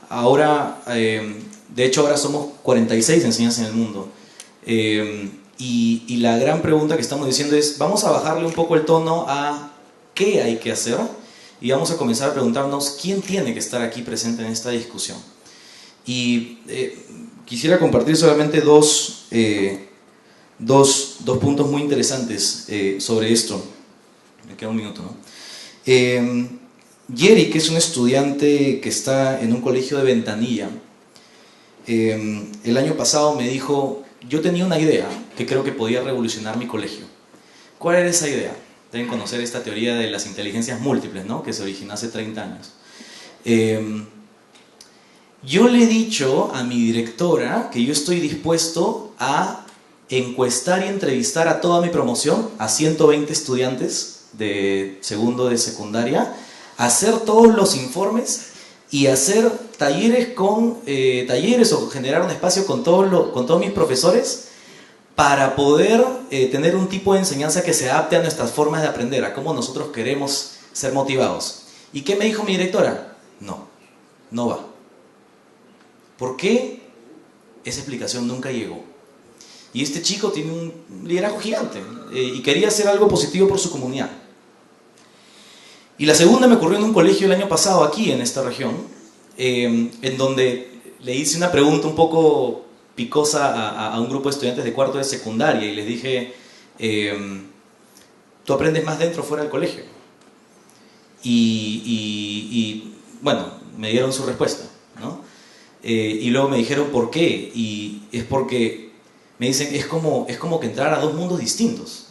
ahora, de hecho ahora somos 46 enseñanzas en el mundo. Y la gran pregunta que estamos diciendo es, vamos a bajarle un poco el tono a qué hay que hacer y vamos a comenzar a preguntarnos quién tiene que estar aquí presente en esta discusión. Y quisiera compartir solamente dos puntos muy interesantes sobre esto. Me queda un minuto, ¿no? Jerry, que es un estudiante que está en un colegio de Ventanilla, el año pasado me dijo: yo tenía una idea que creo que podía revolucionar mi colegio. ¿Cuál era esa idea? Deben conocer esta teoría de las inteligencias múltiples, ¿no? Que se originó hace 30 años. Yo le he dicho a mi directora que yo estoy dispuesto a encuestar y entrevistar a toda mi promoción, a 120 estudiantes de segundo de secundaria, hacer todos los informes y hacer talleres o generar un espacio con todos mis profesores para poder tener un tipo de enseñanza que se adapte a nuestras formas de aprender, a cómo nosotros queremos ser motivados. ¿Y qué me dijo mi directora? No va. ¿Por qué? Esa explicación nunca llegó. Y este chico tiene un liderazgo gigante y quería hacer algo positivo por su comunidad. Y la segunda me ocurrió en un colegio el año pasado aquí en esta región, en donde le hice una pregunta un poco picosa a un grupo de estudiantes de cuarto de secundaria y les dije: ¿tú aprendes más dentro o fuera del colegio? Y bueno, me dieron su respuesta, ¿no? Y luego me dijeron por qué, y es porque me dicen, es como que entrar a dos mundos distintos.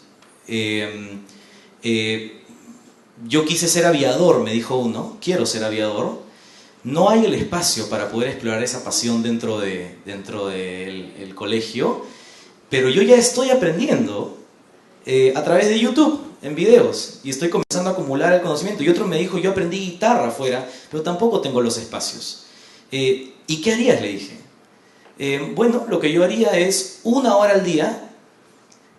Yo quise ser aviador, me dijo uno, quiero ser aviador, no hay el espacio para poder explorar esa pasión dentro del colegio, pero yo ya estoy aprendiendo a través de YouTube, en videos, y estoy comenzando a acumular el conocimiento. Y otro me dijo, yo aprendí guitarra afuera, pero tampoco tengo los espacios. ¿Y qué harías?, le dije. Bueno, lo que yo haría es 1 hora al día,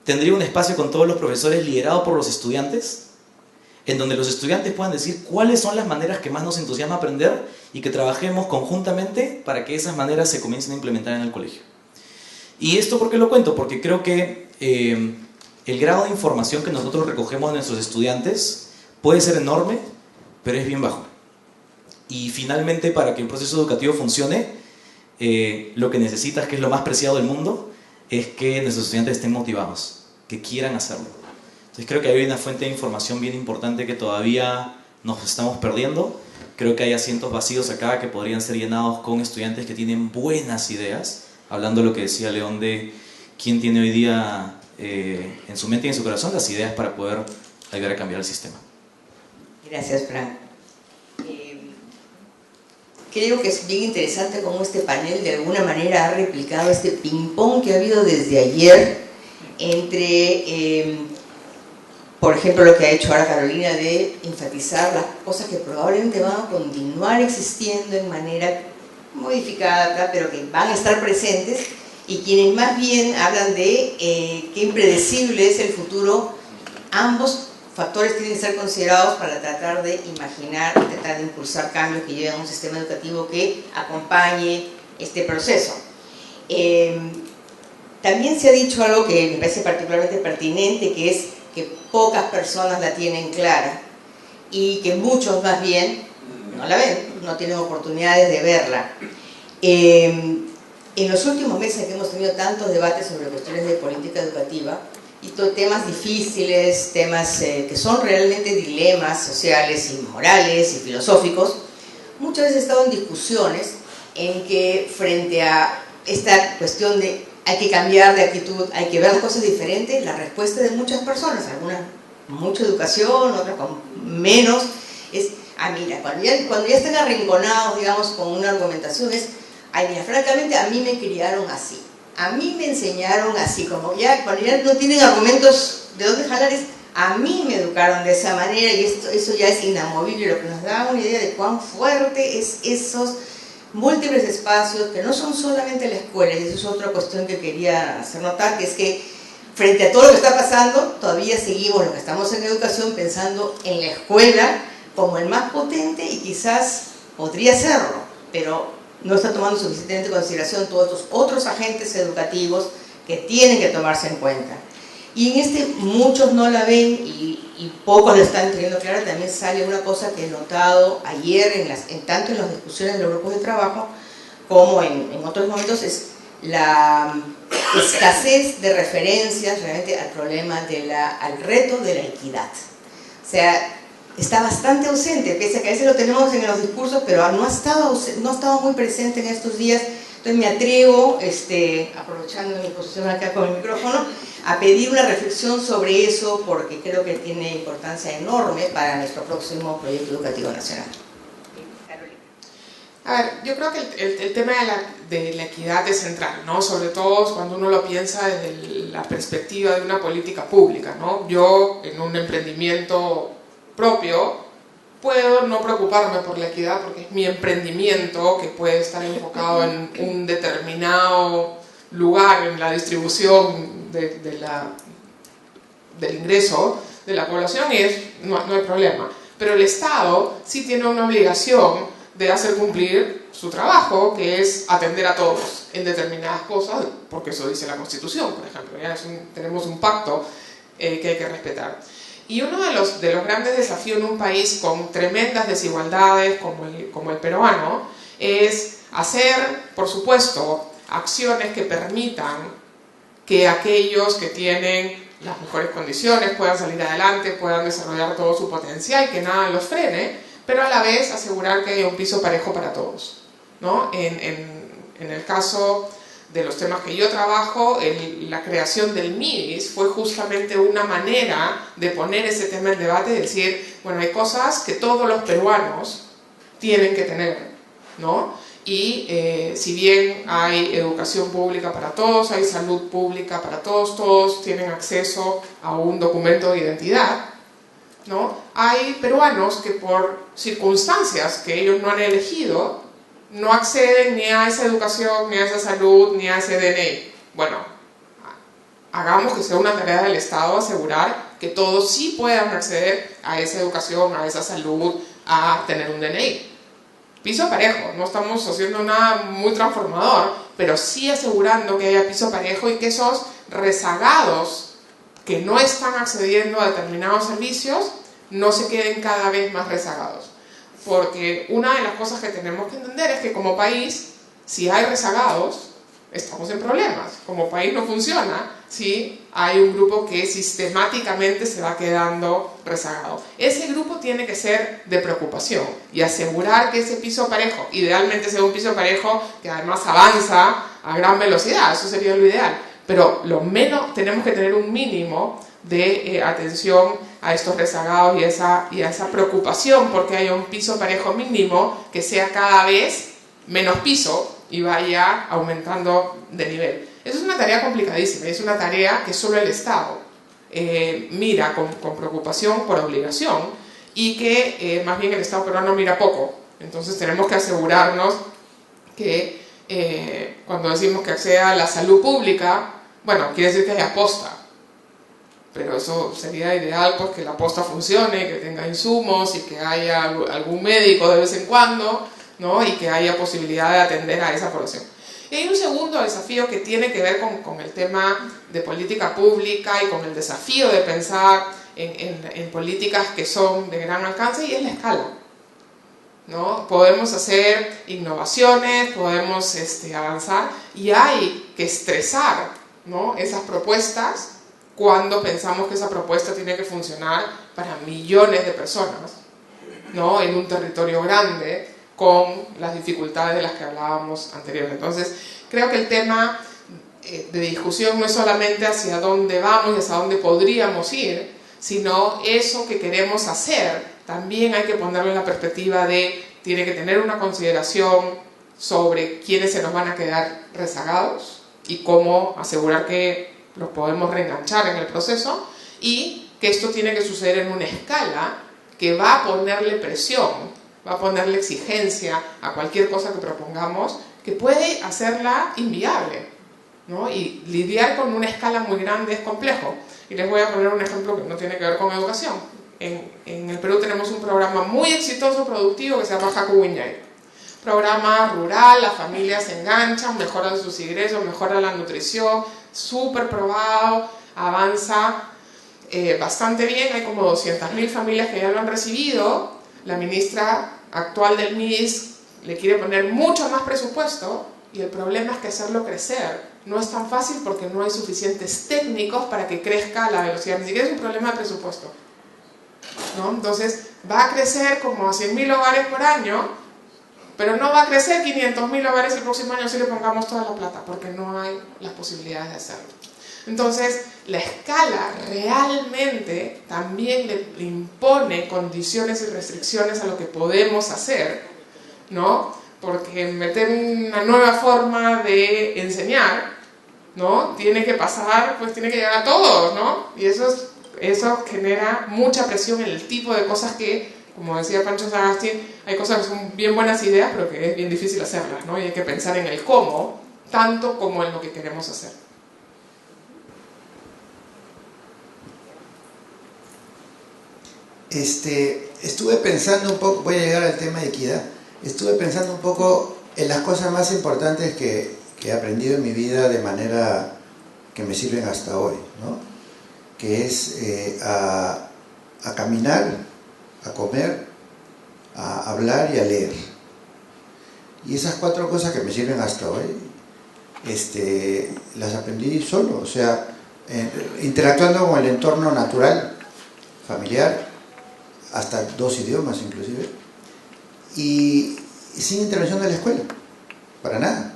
tendría un espacio con todos los profesores liderado por los estudiantes, en donde los estudiantes puedan decir cuáles son las maneras que más nos entusiasma aprender y que trabajemos conjuntamente para que esas maneras se comiencen a implementar en el colegio. ¿Y esto por qué lo cuento? Porque creo que el grado de información que nosotros recogemos de nuestros estudiantes puede ser enorme, pero es bien bajo. Y finalmente, para que el proceso educativo funcione, lo que necesitas, que es lo más preciado del mundo, es que nuestros estudiantes estén motivados, que quieran hacerlo. Entonces creo que hay una fuente de información bien importante que todavía nos estamos perdiendo. Creo que hay asientos vacíos acá que podrían ser llenados con estudiantes que tienen buenas ideas, hablando de lo que decía León de quién tiene hoy día en su mente y en su corazón las ideas para poder ayudar a cambiar el sistema. Gracias, Frank. Creo que es bien interesante cómo este panel de alguna manera ha replicado este ping-pong que ha habido desde ayer entre, por ejemplo, lo que ha hecho ahora Carolina de enfatizar las cosas que probablemente van a continuar existiendo en manera modificada, pero que van a estar presentes, y quienes más bien hablan de qué impredecible es el futuro. Ambos factores tienen que ser considerados para tratar de imaginar, tratar de impulsar cambios que lleven a un sistema educativo que acompañe este proceso. También se ha dicho algo que me parece particularmente pertinente, que es que pocas personas la tienen clara y que muchos más bien no la ven, no tienen oportunidades de verla. En los últimos meses que hemos tenido tantos debates sobre cuestiones de política educativa y temas difíciles, temas que son realmente dilemas sociales y morales y filosóficos, muchas veces he estado en discusiones en que frente a esta cuestión de hay que cambiar de actitud, hay que ver las cosas diferentes, la respuesta de muchas personas, algunas mucha educación, otras con menos, es, mira, cuando ya están arrinconados, digamos, con una argumentación es, mira, francamente a mí me criaron así, a mí me enseñaron así, como ya, cuando ya no tienen argumentos de dónde jalar, es, a mí me educaron de esa manera, y eso ya es inamovible, lo que nos da una idea de cuán fuerte es esos múltiples espacios, que no son solamente la escuela, y eso es otra cuestión que quería hacer notar, que es que frente a todo lo que está pasando, todavía seguimos los que estamos en educación pensando en la escuela como el más potente, y quizás podría serlo, pero no está tomando suficientemente en consideración todos estos otros agentes educativos que tienen que tomarse en cuenta. Y en muchos no la ven y pocos la están teniendo clara. También sale una cosa que he notado ayer, tanto en las discusiones de los grupos de trabajo como en otros momentos, es la escasez de referencias realmente al problema, al reto de la equidad. O sea, está bastante ausente, pese a que a veces lo tenemos en los discursos, pero no ha estado muy presente en estos días. Entonces me atrevo, aprovechando mi posición acá con el micrófono, a pedir una reflexión sobre eso, porque creo que tiene importancia enorme para nuestro próximo proyecto educativo nacional. A ver, yo creo que el tema de la equidad es central, ¿no? Sobre todo cuando uno lo piensa desde la perspectiva de una política pública, ¿no? Yo, en un emprendimiento propio, puedo no preocuparme por la equidad porque es mi emprendimiento que puede estar enfocado en un determinado lugar en la distribución del ingreso de la población, y no hay problema. Pero el Estado sí tiene una obligación de hacer cumplir su trabajo, que es atender a todos en determinadas cosas, porque eso dice la Constitución, por ejemplo. ¿Ya? Tenemos un pacto que hay que respetar. Y uno de los grandes desafíos en un país con tremendas desigualdades como el peruano es hacer, por supuesto, acciones que permitan que aquellos que tienen las mejores condiciones puedan salir adelante, puedan desarrollar todo su potencial, que nada los frene, pero a la vez asegurar que haya un piso parejo para todos, ¿no? En el caso de los temas que yo trabajo, la creación del MIDIS fue justamente una manera de poner ese tema en debate y decir, bueno, hay cosas que todos los peruanos tienen que tener, ¿no? Y si bien hay educación pública para todos, hay salud pública para todos, todos tienen acceso a un documento de identidad, ¿no? Hay peruanos que por circunstancias que ellos no han elegido, no acceden ni a esa educación, ni a esa salud, ni a ese DNI. Bueno, hagamos que sea una tarea del Estado asegurar que todos sí puedan acceder a esa educación, a esa salud, a tener un DNI. Piso parejo, no estamos haciendo nada muy transformador, pero sí asegurando que haya piso parejo y que esos rezagados que no están accediendo a determinados servicios no se queden cada vez más rezagados. Porque una de las cosas que tenemos que entender es que como país, si hay rezagados, estamos en problemas. Como país no funciona si hay un grupo que sistemáticamente se va quedando rezagado. Ese grupo tiene que ser de preocupación y asegurar que ese piso parejo, idealmente sea un piso parejo que además avanza a gran velocidad, eso sería lo ideal. Pero lo menos tenemos que tener un mínimo de atención a estos rezagados y a esa preocupación porque haya un piso parejo mínimo que sea cada vez menos piso y vaya aumentando de nivel. Eso es una tarea complicadísima, es una tarea que solo el Estado mira con preocupación por obligación y que más bien el Estado peruano mira poco. Entonces tenemos que asegurarnos que cuando decimos que acceda a la salud pública, bueno, quiere decir que haya posta. Pero eso sería ideal, pues que la posta funcione, que tenga insumos y que haya algún médico de vez en cuando, ¿no? Y que haya posibilidad de atender a esa población. Y hay un segundo desafío que tiene que ver con el tema de política pública y con el desafío de pensar en políticas que son de gran alcance y es la escala, ¿no? Podemos hacer innovaciones, podemos avanzar y hay que estresar, ¿no? Esas propuestas cuando pensamos que esa propuesta tiene que funcionar para millones de personas, ¿no? En un territorio grande con las dificultades de las que hablábamos anteriormente. Entonces, creo que el tema de discusión no es solamente hacia dónde vamos y hacia dónde podríamos ir, sino eso que queremos hacer, también hay que ponerlo en la perspectiva de, tiene que tener una consideración sobre quiénes se nos van a quedar rezagados y cómo asegurar que los podemos reenganchar en el proceso, y que esto tiene que suceder en una escala que va a ponerle presión, va a ponerle exigencia a cualquier cosa que propongamos, que puede hacerla inviable, ¿no? Y lidiar con una escala muy grande es complejo. Y les voy a poner un ejemplo que no tiene que ver con educación. En el Perú tenemos un programa muy exitoso, productivo, que se llama Haku Wiñay. Programa rural, las familias se enganchan, mejoran sus ingresos, mejora la nutrición, súper probado, avanza bastante bien, hay como 200.000 familias que ya lo han recibido. La ministra actual del MIS le quiere poner mucho más presupuesto y el problema es que hacerlo crecer no es tan fácil porque no hay suficientes técnicos para que crezca a la velocidad, ni siquiera es un problema de presupuesto, ¿no? Entonces va a crecer como a 100.000 hogares por año, pero no va a crecer 500.000 hogares el próximo año si le pongamos toda la plata, porque no hay las posibilidades de hacerlo. Entonces, la escala realmente también le impone condiciones y restricciones a lo que podemos hacer, ¿no? Porque meter una nueva forma de enseñar, ¿no? Tiene que pasar, pues tiene que llegar a todos, ¿no? Y eso genera mucha presión en el tipo de cosas que, como decía Pancho Sagasti, hay cosas que son bien buenas ideas, pero que es bien difícil hacerlas, ¿no? Y hay que pensar en el cómo, tanto como en lo que queremos hacer. Estuve pensando un poco, voy a llegar al tema de equidad, estuve pensando un poco en las cosas más importantes que he aprendido en mi vida de manera que me sirven hasta hoy, ¿no? Que es a caminar, a comer, a hablar y a leer. Y esas 4 cosas que me sirven hasta hoy, las aprendí solo, o sea, interactuando con el entorno natural, familiar, hasta 2 idiomas inclusive, y sin intervención de la escuela, para nada.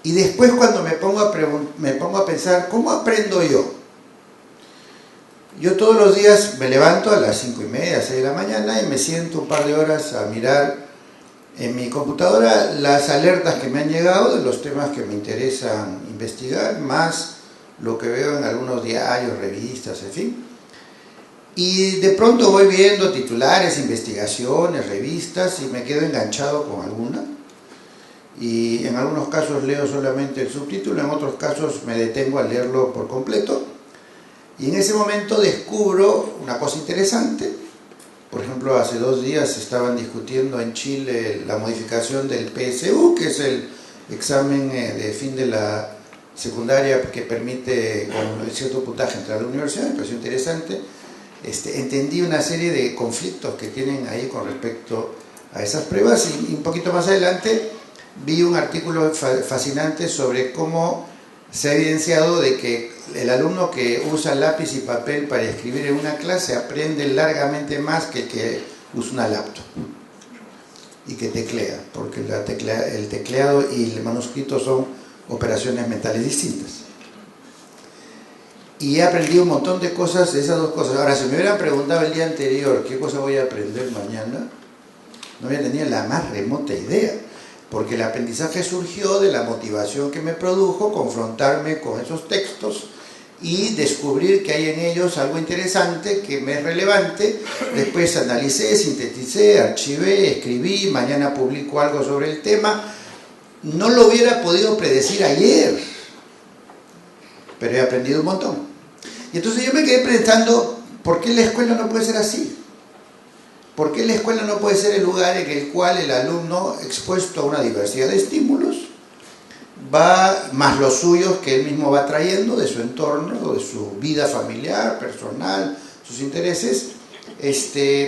Y después cuando me pongo a pensar, ¿cómo aprendo yo? Yo todos los días me levanto a las 5:30, 6 de la mañana y me siento un par de horas a mirar en mi computadora las alertas que me han llegado de los temas que me interesan investigar, más lo que veo en algunos diarios, revistas, en fin. Y de pronto voy viendo titulares, investigaciones, revistas y me quedo enganchado con alguna. Y en algunos casos leo solamente el subtítulo, en otros casos me detengo a leerlo por completo. Y en ese momento descubro una cosa interesante. Por ejemplo, hace 2 días estaban discutiendo en Chile la modificación del PSU, que es el examen de fin de la secundaria que permite con cierto puntaje entrar a la universidad. Me pareció interesante. Entendí una serie de conflictos que tienen ahí con respecto a esas pruebas y un poquito más adelante vi un artículo fascinante sobre cómo se ha evidenciado de que el alumno que usa lápiz y papel para escribir en una clase aprende largamente más que el que usa una laptop y que teclea, porque el tecleado y el manuscrito son operaciones mentales distintas. Y he aprendido un montón de cosas de esas dos cosas. Ahora, si me hubieran preguntado el día anterior qué cosa voy a aprender mañana, no había tenido la más remota idea, porque el aprendizaje surgió de la motivación que me produjo confrontarme con esos textos y descubrir que hay en ellos algo interesante, que me es relevante. Después analicé, sinteticé, archivé, escribí, mañana publico algo sobre el tema. No lo hubiera podido predecir ayer, pero he aprendido un montón. Y entonces yo me quedé pensando, ¿por qué la escuela no puede ser así? ¿Por qué la escuela no puede ser el lugar en el cual el alumno, expuesto a una diversidad de estímulos, va, más los suyos que él mismo va trayendo de su entorno, de su vida familiar, personal, sus intereses,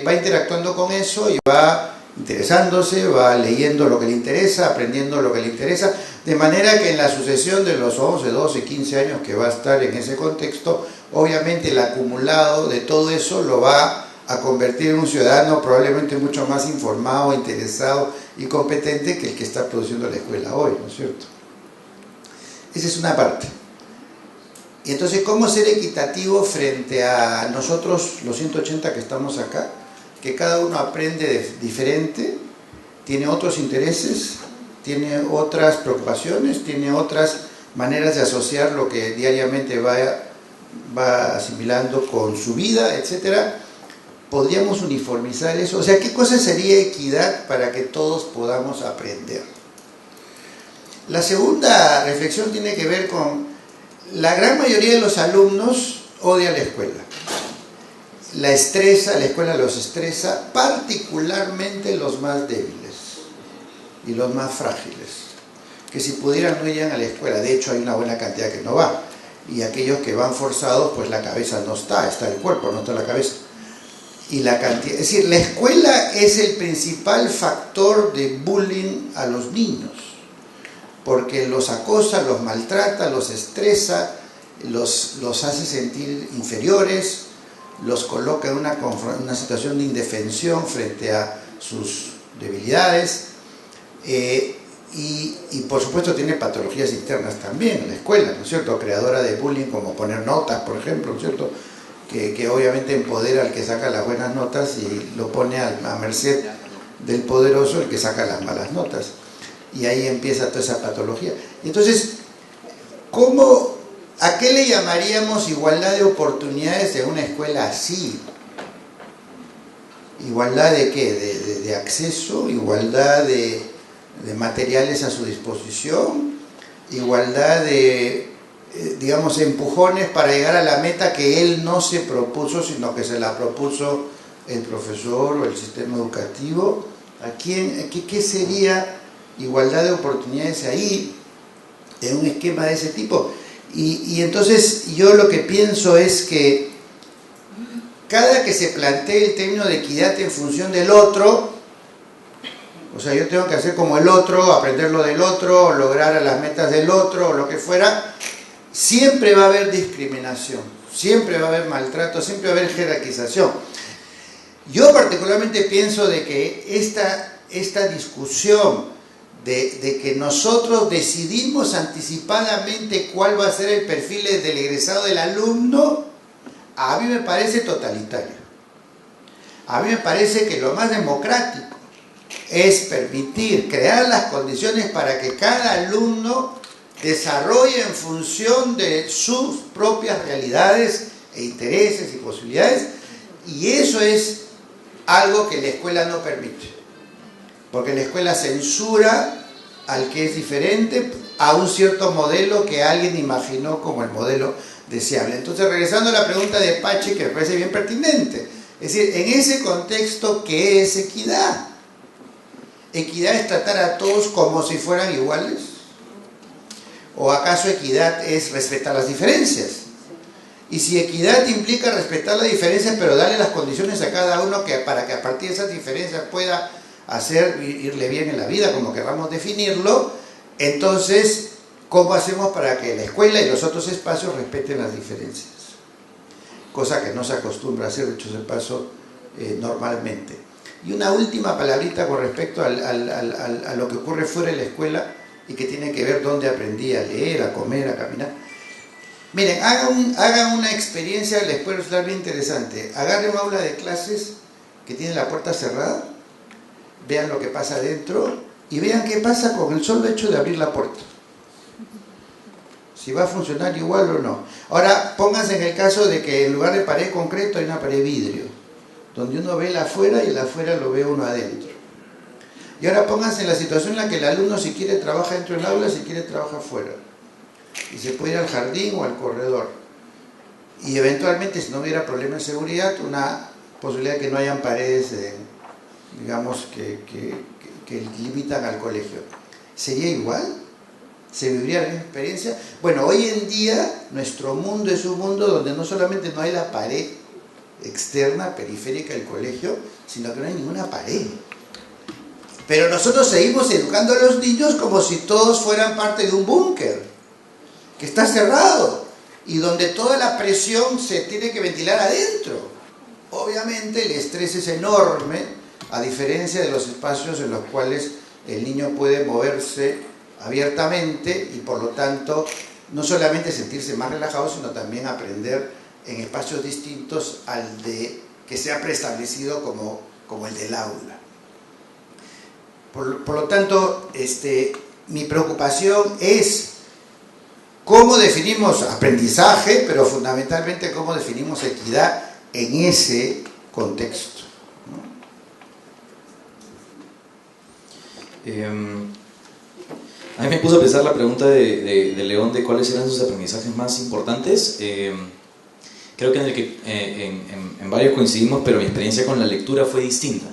va interactuando con eso y va interesándose, va leyendo lo que le interesa, aprendiendo lo que le interesa, de manera que en la sucesión de los 11, 12, 15 años que va a estar en ese contexto, obviamente el acumulado de todo eso lo va a convertir en un ciudadano probablemente mucho más informado, interesado y competente que el que está produciendo la escuela hoy, ¿no es cierto? Esa es una parte. Y entonces, ¿cómo ser equitativo frente a nosotros, los 180 que estamos acá? Que cada uno aprende diferente, tiene otros intereses, tiene otras preocupaciones, tiene otras maneras de asociar lo que diariamente va asimilando con su vida, etcétera. ¿Podríamos uniformizar eso? O sea, ¿qué cosa sería equidad para que todos podamos aprender? La segunda reflexión tiene que ver con la gran mayoría de los alumnos odia la escuela. La escuela los estresa, particularmente los más débiles y los más frágiles, que si pudieran no irían a la escuela. De hecho, hay una buena cantidad que no va, y aquellos que van forzados, pues la cabeza no está el cuerpo, no está la cabeza. Y la cantidad, es decir, la escuela es el principal factor de bullying a los niños, porque los acosa, los maltrata, los estresa, los hace sentir inferiores, los coloca en una situación de indefensión frente a sus debilidades, y por supuesto tiene patologías internas también en la escuela, ¿no es cierto? Creadora de bullying, como poner notas, por ejemplo, ¿no es cierto? Que obviamente empodera al que saca las buenas notas y lo pone a merced del poderoso el que saca las malas notas. Y ahí empieza toda esa patología. Entonces, ¿a qué le llamaríamos igualdad de oportunidades en una escuela así? ¿Igualdad de qué? De acceso, igualdad de materiales a su disposición, igualdad de, digamos, empujones para llegar a la meta que él no se propuso, sino que se la propuso el profesor o el sistema educativo. ¿Qué sería igualdad de oportunidades ahí, en un esquema de ese tipo? Y entonces yo lo que pienso es que cada que se plantee el término de equidad en función del otro, o sea, yo tengo que hacer como el otro, aprender lo del otro, lograr las metas del otro, o lo que fuera, siempre va a haber discriminación, siempre va a haber maltrato, siempre va a haber jerarquización. Yo particularmente pienso de que esta discusión de que nosotros decidimos anticipadamente cuál va a ser el perfil del egresado del alumno, a mí me parece totalitario. A mí me parece que lo más democrático es permitir, crear las condiciones para que cada alumno desarrolle en función de sus propias realidades e intereses y posibilidades, y eso es algo que la escuela no permite, porque la escuela censura al que es diferente a un cierto modelo que alguien imaginó como el modelo deseable. Entonces, regresando a la pregunta de Pachi, que me parece bien pertinente, es decir, en ese contexto, ¿qué es equidad? ¿Equidad es tratar a todos como si fueran iguales? ¿O acaso equidad es respetar las diferencias? Y si equidad implica respetar las diferencias, pero darle las condiciones a cada uno para que a partir de esas diferencias pueda irle bien en la vida, como querramos definirlo, entonces, ¿cómo hacemos para que la escuela y los otros espacios respeten las diferencias? Cosa que no se acostumbra a hacer, dicho de paso, normalmente. Y una última palabrita con respecto a lo que ocurre fuera de la escuela y que tiene que ver dónde aprendí a leer, a comer, a caminar. Miren, hagan una experiencia, les puede resultar bien interesante. Agarren un aula de clases que tiene la puerta cerrada, vean lo que pasa adentro y vean qué pasa con el solo hecho de abrir la puerta. Si va a funcionar igual o no. Ahora, pónganse en el caso de que en lugar de pared concreto hay una pared vidrio, donde uno ve el afuera y el afuera lo ve uno adentro. Y ahora pónganse en la situación en la que el alumno, si quiere, trabaja dentro del aula, si quiere, trabaja afuera. Y se puede ir al jardín o al corredor. Y eventualmente, si no hubiera problema de seguridad, una posibilidad de que no hayan paredes, digamos, que limitan al colegio. ¿Sería igual? ¿Se viviría la misma experiencia? Bueno, hoy en día nuestro mundo es un mundo donde no solamente no hay la pared externa, periférica del colegio, sino que no hay ninguna pared. Pero nosotros seguimos educando a los niños como si todos fueran parte de un búnker, que está cerrado, y donde toda la presión se tiene que ventilar adentro. Obviamente el estrés es enorme, a diferencia de los espacios en los cuales el niño puede moverse abiertamente y por lo tanto no solamente sentirse más relajado, sino también aprender en espacios distintos al de que se ha preestablecido como el del aula. Por lo tanto, mi preocupación es cómo definimos aprendizaje, pero fundamentalmente cómo definimos equidad en ese contexto, ¿no? A mí me puso a pensar la pregunta de León de cuáles eran sus aprendizajes más importantes. Creo que en varios coincidimos, pero mi experiencia con la lectura fue distinta.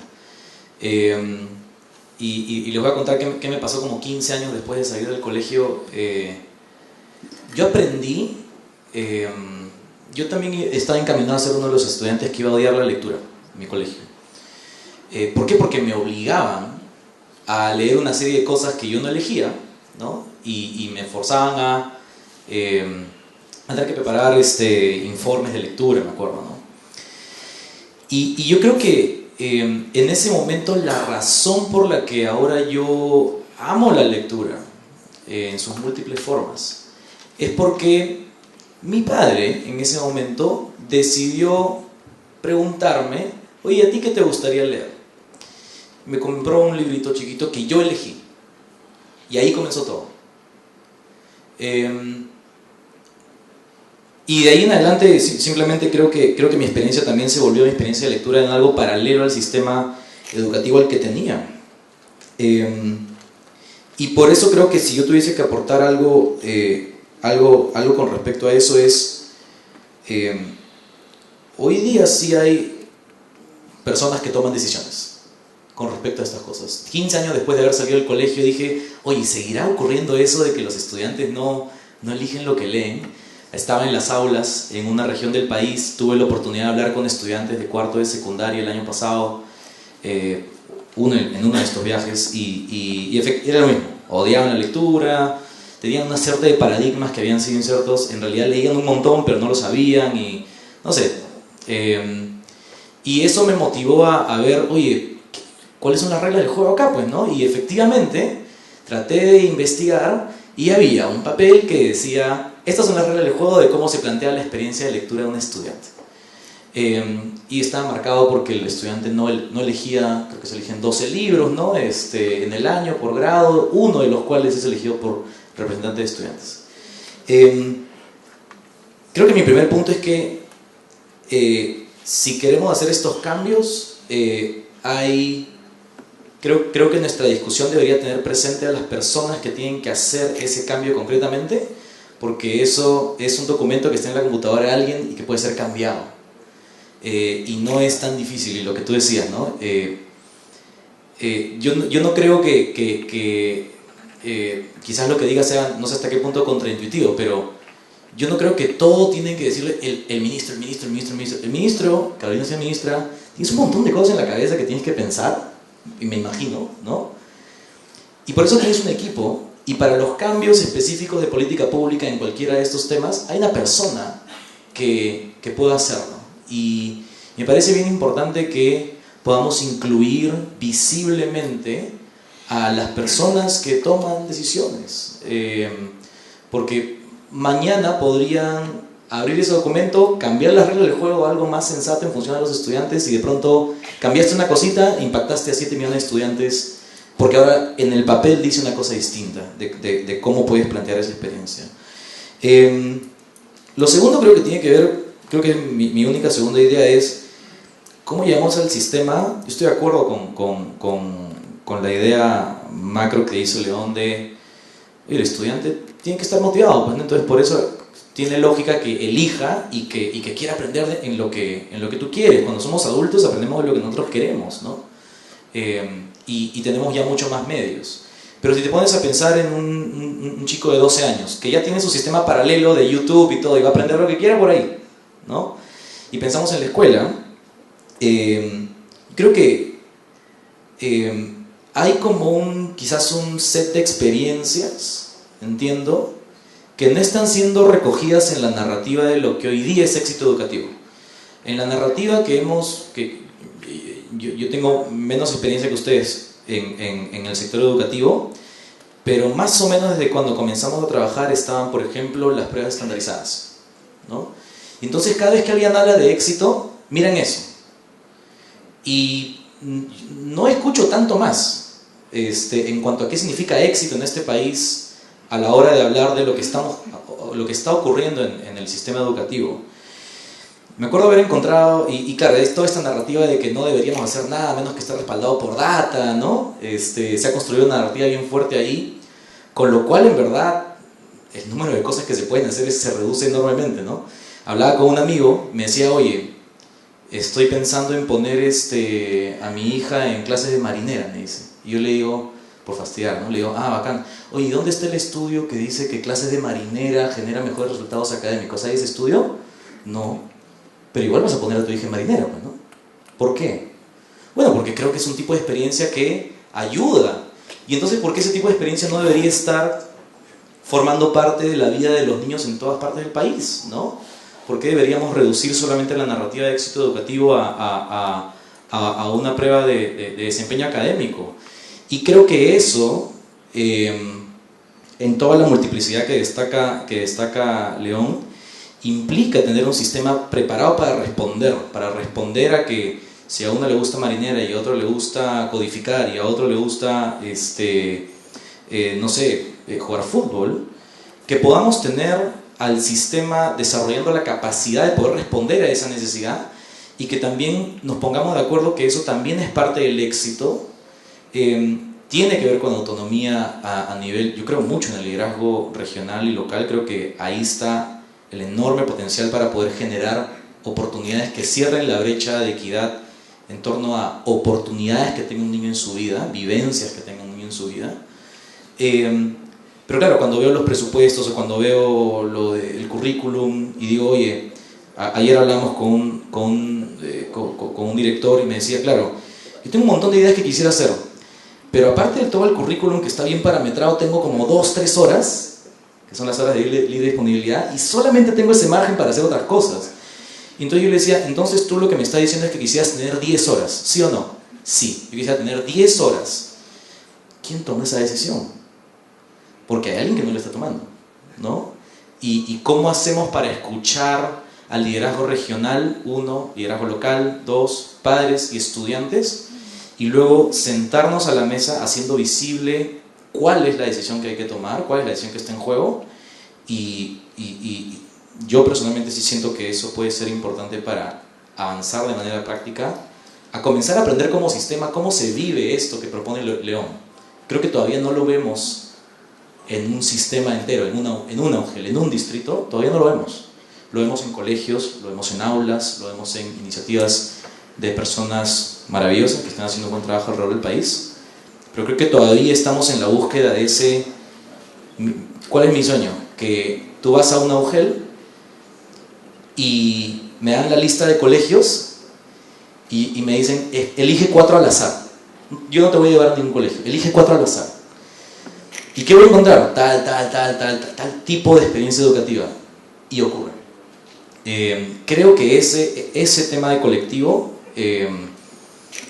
Y les voy a contar qué me pasó como 15 años después de salir del colegio. Yo aprendí, yo también estaba encaminado a ser uno de los estudiantes que iba a odiar la lectura en mi colegio. ¿Por qué? Porque me obligaban a leer una serie de cosas que yo no elegía, ¿no? Y me forzaban a tener que preparar informes de lectura, me acuerdo, ¿no? Y yo creo que en ese momento la razón por la que ahora yo amo la lectura en sus múltiples formas es porque mi padre en ese momento decidió preguntarme: oye, ¿a ti qué te gustaría leer? Me compró un librito chiquito que yo elegí y ahí comenzó todo. Y de ahí en adelante simplemente creo que mi experiencia también se volvió mi experiencia de lectura en algo paralelo al sistema educativo al que tenía. Y por eso creo que si yo tuviese que aportar algo con respecto a eso es, hoy día sí hay personas que toman decisiones con respecto a estas cosas. 15 años después de haber salido del colegio dije, oye, ¿seguirá ocurriendo eso de que los estudiantes no eligen lo que leen? Estaba en las aulas en una región del país, tuve la oportunidad de hablar con estudiantes de cuarto de secundaria el año pasado, en uno de estos viajes, y era lo mismo, odiaban la lectura, tenían una serie de paradigmas que habían sido insertos, en realidad leían un montón pero no lo sabían, y no sé, y eso me motivó a ver, oye, ¿cuáles son las reglas del juego acá? Pues, ¿no? Y efectivamente traté de investigar y había un papel que decía: estas son las reglas del juego de cómo se plantea la experiencia de lectura de un estudiante. y estaba marcado porque el estudiante no elegía, creo que se eligen 12 libros, ¿no? En el año por grado, uno de los cuales es elegido por representantes de estudiantes. Creo que mi primer punto es que si queremos hacer estos cambios, creo que nuestra discusión debería tener presente a las personas que tienen que hacer ese cambio concretamente, porque eso es un documento que está en la computadora de alguien y que puede ser cambiado. Y no es tan difícil, y lo que tú decías, ¿no? Yo no creo que quizás lo que diga sea, no sé hasta qué punto, contraintuitivo, pero yo no creo que todo tiene que decirle el ministro. El ministro, Carolina sea ministra, tienes un montón de cosas en la cabeza que tienes que pensar, y me imagino, ¿no? Y por eso tienes un equipo, y para los cambios específicos de política pública en cualquiera de estos temas, hay una persona que pueda hacerlo. Y me parece bien importante que podamos incluir visiblemente a las personas que toman decisiones, porque mañana podrían abrir ese documento, cambiar las reglas del juego a algo más sensato en función de los estudiantes, y de pronto cambiaste una cosita, impactaste a 7 millones de estudiantes, porque ahora en el papel dice una cosa distinta de cómo puedes plantear esa experiencia. Lo segundo creo que tiene que ver, creo que mi única segunda idea es cómo llegamos al sistema. Yo estoy de acuerdo con la idea macro que hizo León de el estudiante tiene que estar motivado, pues, ¿no? Entonces por eso tiene lógica que elija y que quiera aprender en lo que tú quieres. Cuando somos adultos aprendemos de lo que nosotros queremos, ¿no? Y tenemos ya mucho más medios. Pero si te pones a pensar en un chico de 12 años que ya tiene su sistema paralelo de YouTube y todo, y va a aprender lo que quiera por ahí, ¿no? Y pensamos en la escuela, creo que hay como quizás un set de experiencias, entiendo, que no están siendo recogidas en la narrativa de lo que hoy día es éxito educativo. En la narrativa yo tengo menos experiencia que ustedes en el sector educativo, pero más o menos desde cuando comenzamos a trabajar estaban, por ejemplo, las pruebas estandarizadas, ¿no? Entonces cada vez que alguien habla de éxito, miran eso. Y no escucho tanto más en cuanto a qué significa éxito en este país a la hora de hablar de lo que está ocurriendo en el sistema educativo. Me acuerdo haber encontrado, y claro, es toda esta narrativa de que no deberíamos hacer nada menos que estar respaldado por data, ¿no? Se ha construido una narrativa bien fuerte ahí, con lo cual en verdad el número de cosas que se pueden hacer se reduce enormemente, ¿no? Hablaba con un amigo, me decía, oye, estoy pensando en poner a mi hija en clases de marinera, me dice. Y yo le digo, por fastidiar, ¿no? Le digo, bacán. Oye, ¿dónde está el estudio que dice que clases de marinera generan mejores resultados académicos? ¿Hay ese estudio? No. Pero igual vas a poner a tu hija en marinera, pues, ¿no? ¿Por qué? Bueno, porque creo que es un tipo de experiencia que ayuda. Y entonces, ¿por qué ese tipo de experiencia no debería estar formando parte de la vida de los niños en todas partes del país, ¿no? ¿Por qué deberíamos reducir solamente la narrativa de éxito educativo a una prueba de desempeño académico? Y creo que eso, en toda la multiplicidad que destaca León, implica tener un sistema preparado para responder a que si a uno le gusta marinera y a otro le gusta codificar y a otro le gusta, no sé, jugar fútbol, que podamos tener al sistema desarrollando la capacidad de poder responder a esa necesidad, y que también nos pongamos de acuerdo que eso también es parte del éxito. Tiene que ver con autonomía a nivel, yo creo mucho en el liderazgo regional y local. Creo que ahí está el enorme potencial para poder generar oportunidades que cierren la brecha de equidad en torno a oportunidades que tenga un niño en su vida, vivencias que tenga un niño en su vida. Pero claro, cuando veo los presupuestos o cuando veo lo del currículum y digo, oye, ayer hablamos con un director y me decía, claro, yo tengo un montón de ideas que quisiera hacer, pero aparte de todo el currículum que está bien parametrado, tengo como 2-3 horas, que son las horas de libre disponibilidad, y solamente tengo ese margen para hacer otras cosas. Y entonces yo le decía, entonces tú lo que me estás diciendo es que quisieras tener 10 horas, ¿sí o no? Sí, yo quisiera tener 10 horas. ¿Quién toma esa decisión? Porque hay alguien que no lo está tomando, ¿no? ¿Y cómo hacemos para escuchar al liderazgo regional, 1, liderazgo local, 2, padres y estudiantes, y luego sentarnos a la mesa haciendo visible cuál es la decisión que hay que tomar, cuál es la decisión que está en juego, y yo personalmente sí siento que eso puede ser importante para avanzar de manera práctica, a comenzar a aprender como sistema cómo se vive esto que propone León. Creo que todavía no lo vemos en un sistema entero, en una UGEL, en un distrito, todavía no lo vemos. Lo vemos en colegios, lo vemos en aulas, lo vemos en iniciativas de personas maravillosas que están haciendo un buen trabajo alrededor del país, pero creo que todavía estamos en la búsqueda de ese... ¿Cuál es mi sueño? Que tú vas a una UGEL y me dan la lista de colegios y me dicen, elige 4 al azar. Yo no te voy a llevar a ningún colegio, elige 4 al azar. ¿Y qué voy a encontrar? Tal tipo de experiencia educativa. Y ocurre. Creo que ese tema de colectivo,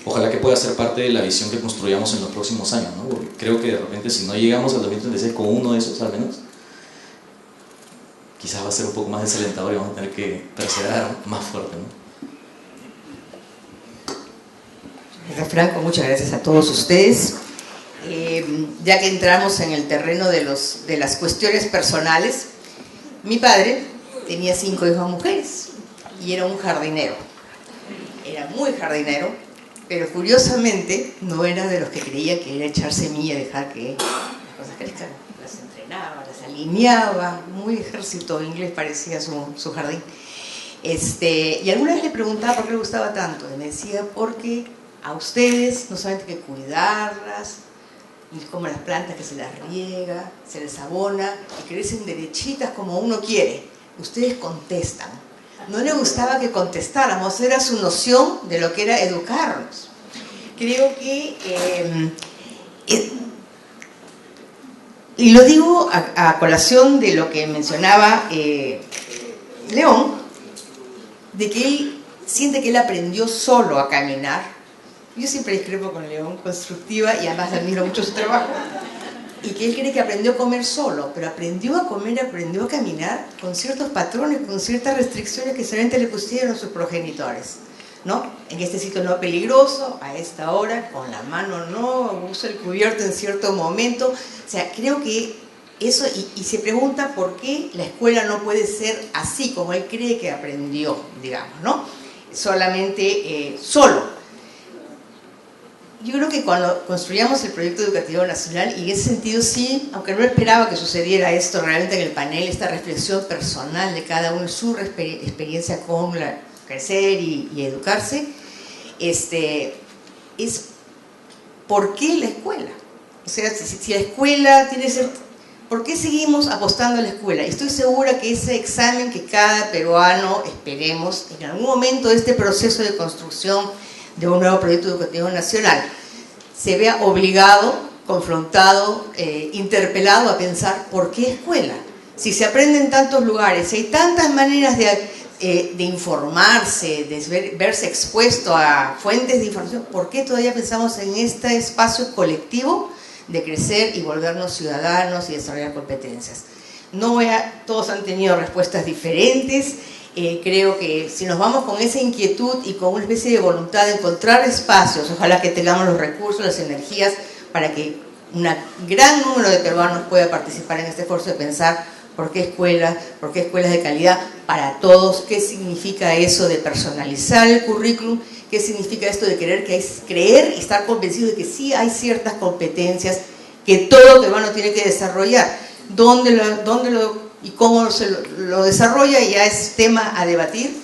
ojalá que pueda ser parte de la visión que construyamos en los próximos años, ¿no? Porque creo que de repente si no llegamos al 2036 con uno de esos al menos, quizás va a ser un poco más desalentador y vamos a tener que perseverar más fuerte, ¿no? Franco, muchas gracias a todos ustedes. Ya que entramos en el terreno de las cuestiones personales, mi padre tenía 5 hijas mujeres y era un jardinero. Era muy jardinero, pero curiosamente no era de los que creía que era echar semilla y dejar que las cosas crezcan. Las entrenaba, las alineaba, muy ejército inglés parecía su jardín. Y alguna vez le preguntaba por qué le gustaba tanto, y me decía, porque a ustedes no solamente hay que cuidarlas, como las plantas que se las riega, se les abona y crecen derechitas como uno quiere, ustedes contestan. No le gustaba que contestáramos, era su noción de lo que era educarnos. Creo que, y lo digo a colación de lo que mencionaba León, de que él siente que él aprendió solo a caminar. Yo siempre discrepo con León, constructiva, y además admiro mucho su trabajo. Y que él cree que aprendió a comer solo, pero aprendió a comer, aprendió a caminar con ciertos patrones, con ciertas restricciones que solamente le pusieron sus progenitores, ¿no? En este sitio no peligroso, a esta hora, con la mano no, usa el cubierto en cierto momento. O sea, creo que eso, y se pregunta por qué la escuela no puede ser así, como él cree que aprendió, digamos, ¿no? Solamente solo. Yo creo que cuando construíamos el proyecto educativo nacional, y en ese sentido sí, aunque no esperaba que sucediera esto realmente en el panel, esta reflexión personal de cada uno, su experiencia con crecer y educarse, es ¿por qué la escuela? O sea, si la escuela tiene que ser, ¿por qué seguimos apostando a la escuela? Estoy segura que ese examen que cada peruano, esperemos, en algún momento de este proceso de construcción de un nuevo proyecto educativo nacional, se vea obligado, confrontado, interpelado a pensar ¿por qué escuela? Si se aprende en tantos lugares, si hay tantas maneras de informarse, de verse expuesto a fuentes de información, ¿por qué todavía pensamos en este espacio colectivo de crecer y volvernos ciudadanos y desarrollar competencias? Todos han tenido respuestas diferentes. Creo que si nos vamos con esa inquietud y con una especie de voluntad de encontrar espacios, ojalá que tengamos los recursos, las energías para que un gran número de peruanos pueda participar en este esfuerzo de pensar por qué escuelas de calidad para todos, qué significa eso de personalizar el currículum, qué significa esto de creer y estar convencido de que sí hay ciertas competencias que todo peruano tiene que desarrollar. ¿Dónde y cómo lo desarrolla ya es tema a debatir,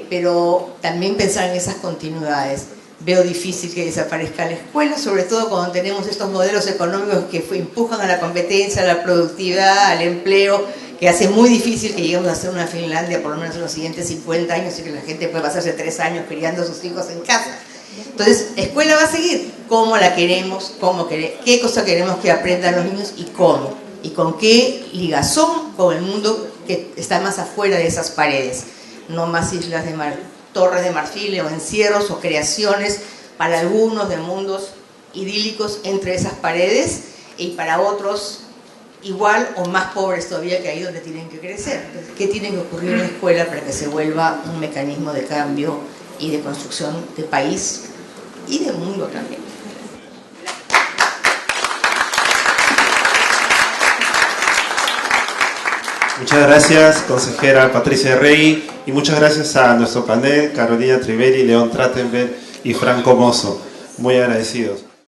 pero también pensar en esas continuidades. Veo difícil que desaparezca la escuela, sobre todo cuando tenemos estos modelos económicos que empujan a la competencia, a la productividad, al empleo, que hace muy difícil que lleguemos a ser una Finlandia por lo menos en los siguientes 50 años y que la gente puede pasarse 3 años criando a sus hijos en casa. Entonces, escuela va a seguir. ¿Cómo la queremos? ¿Qué cosa queremos que aprendan los niños y cómo? Y con qué ligazón con el mundo que está más afuera de esas paredes. No más islas torres de marfil o encierros o creaciones para algunos de mundos idílicos entre esas paredes y para otros igual o más pobres todavía que ahí donde tienen que crecer. Entonces, ¿qué tiene que ocurrir en la escuela para que se vuelva un mecanismo de cambio y de construcción de país y de mundo también? Muchas gracias, consejera Patricia Rey, y muchas gracias a nuestro panel, Carolina Trivelli, León Trachtenberg y Franco Mosso. Muy agradecidos.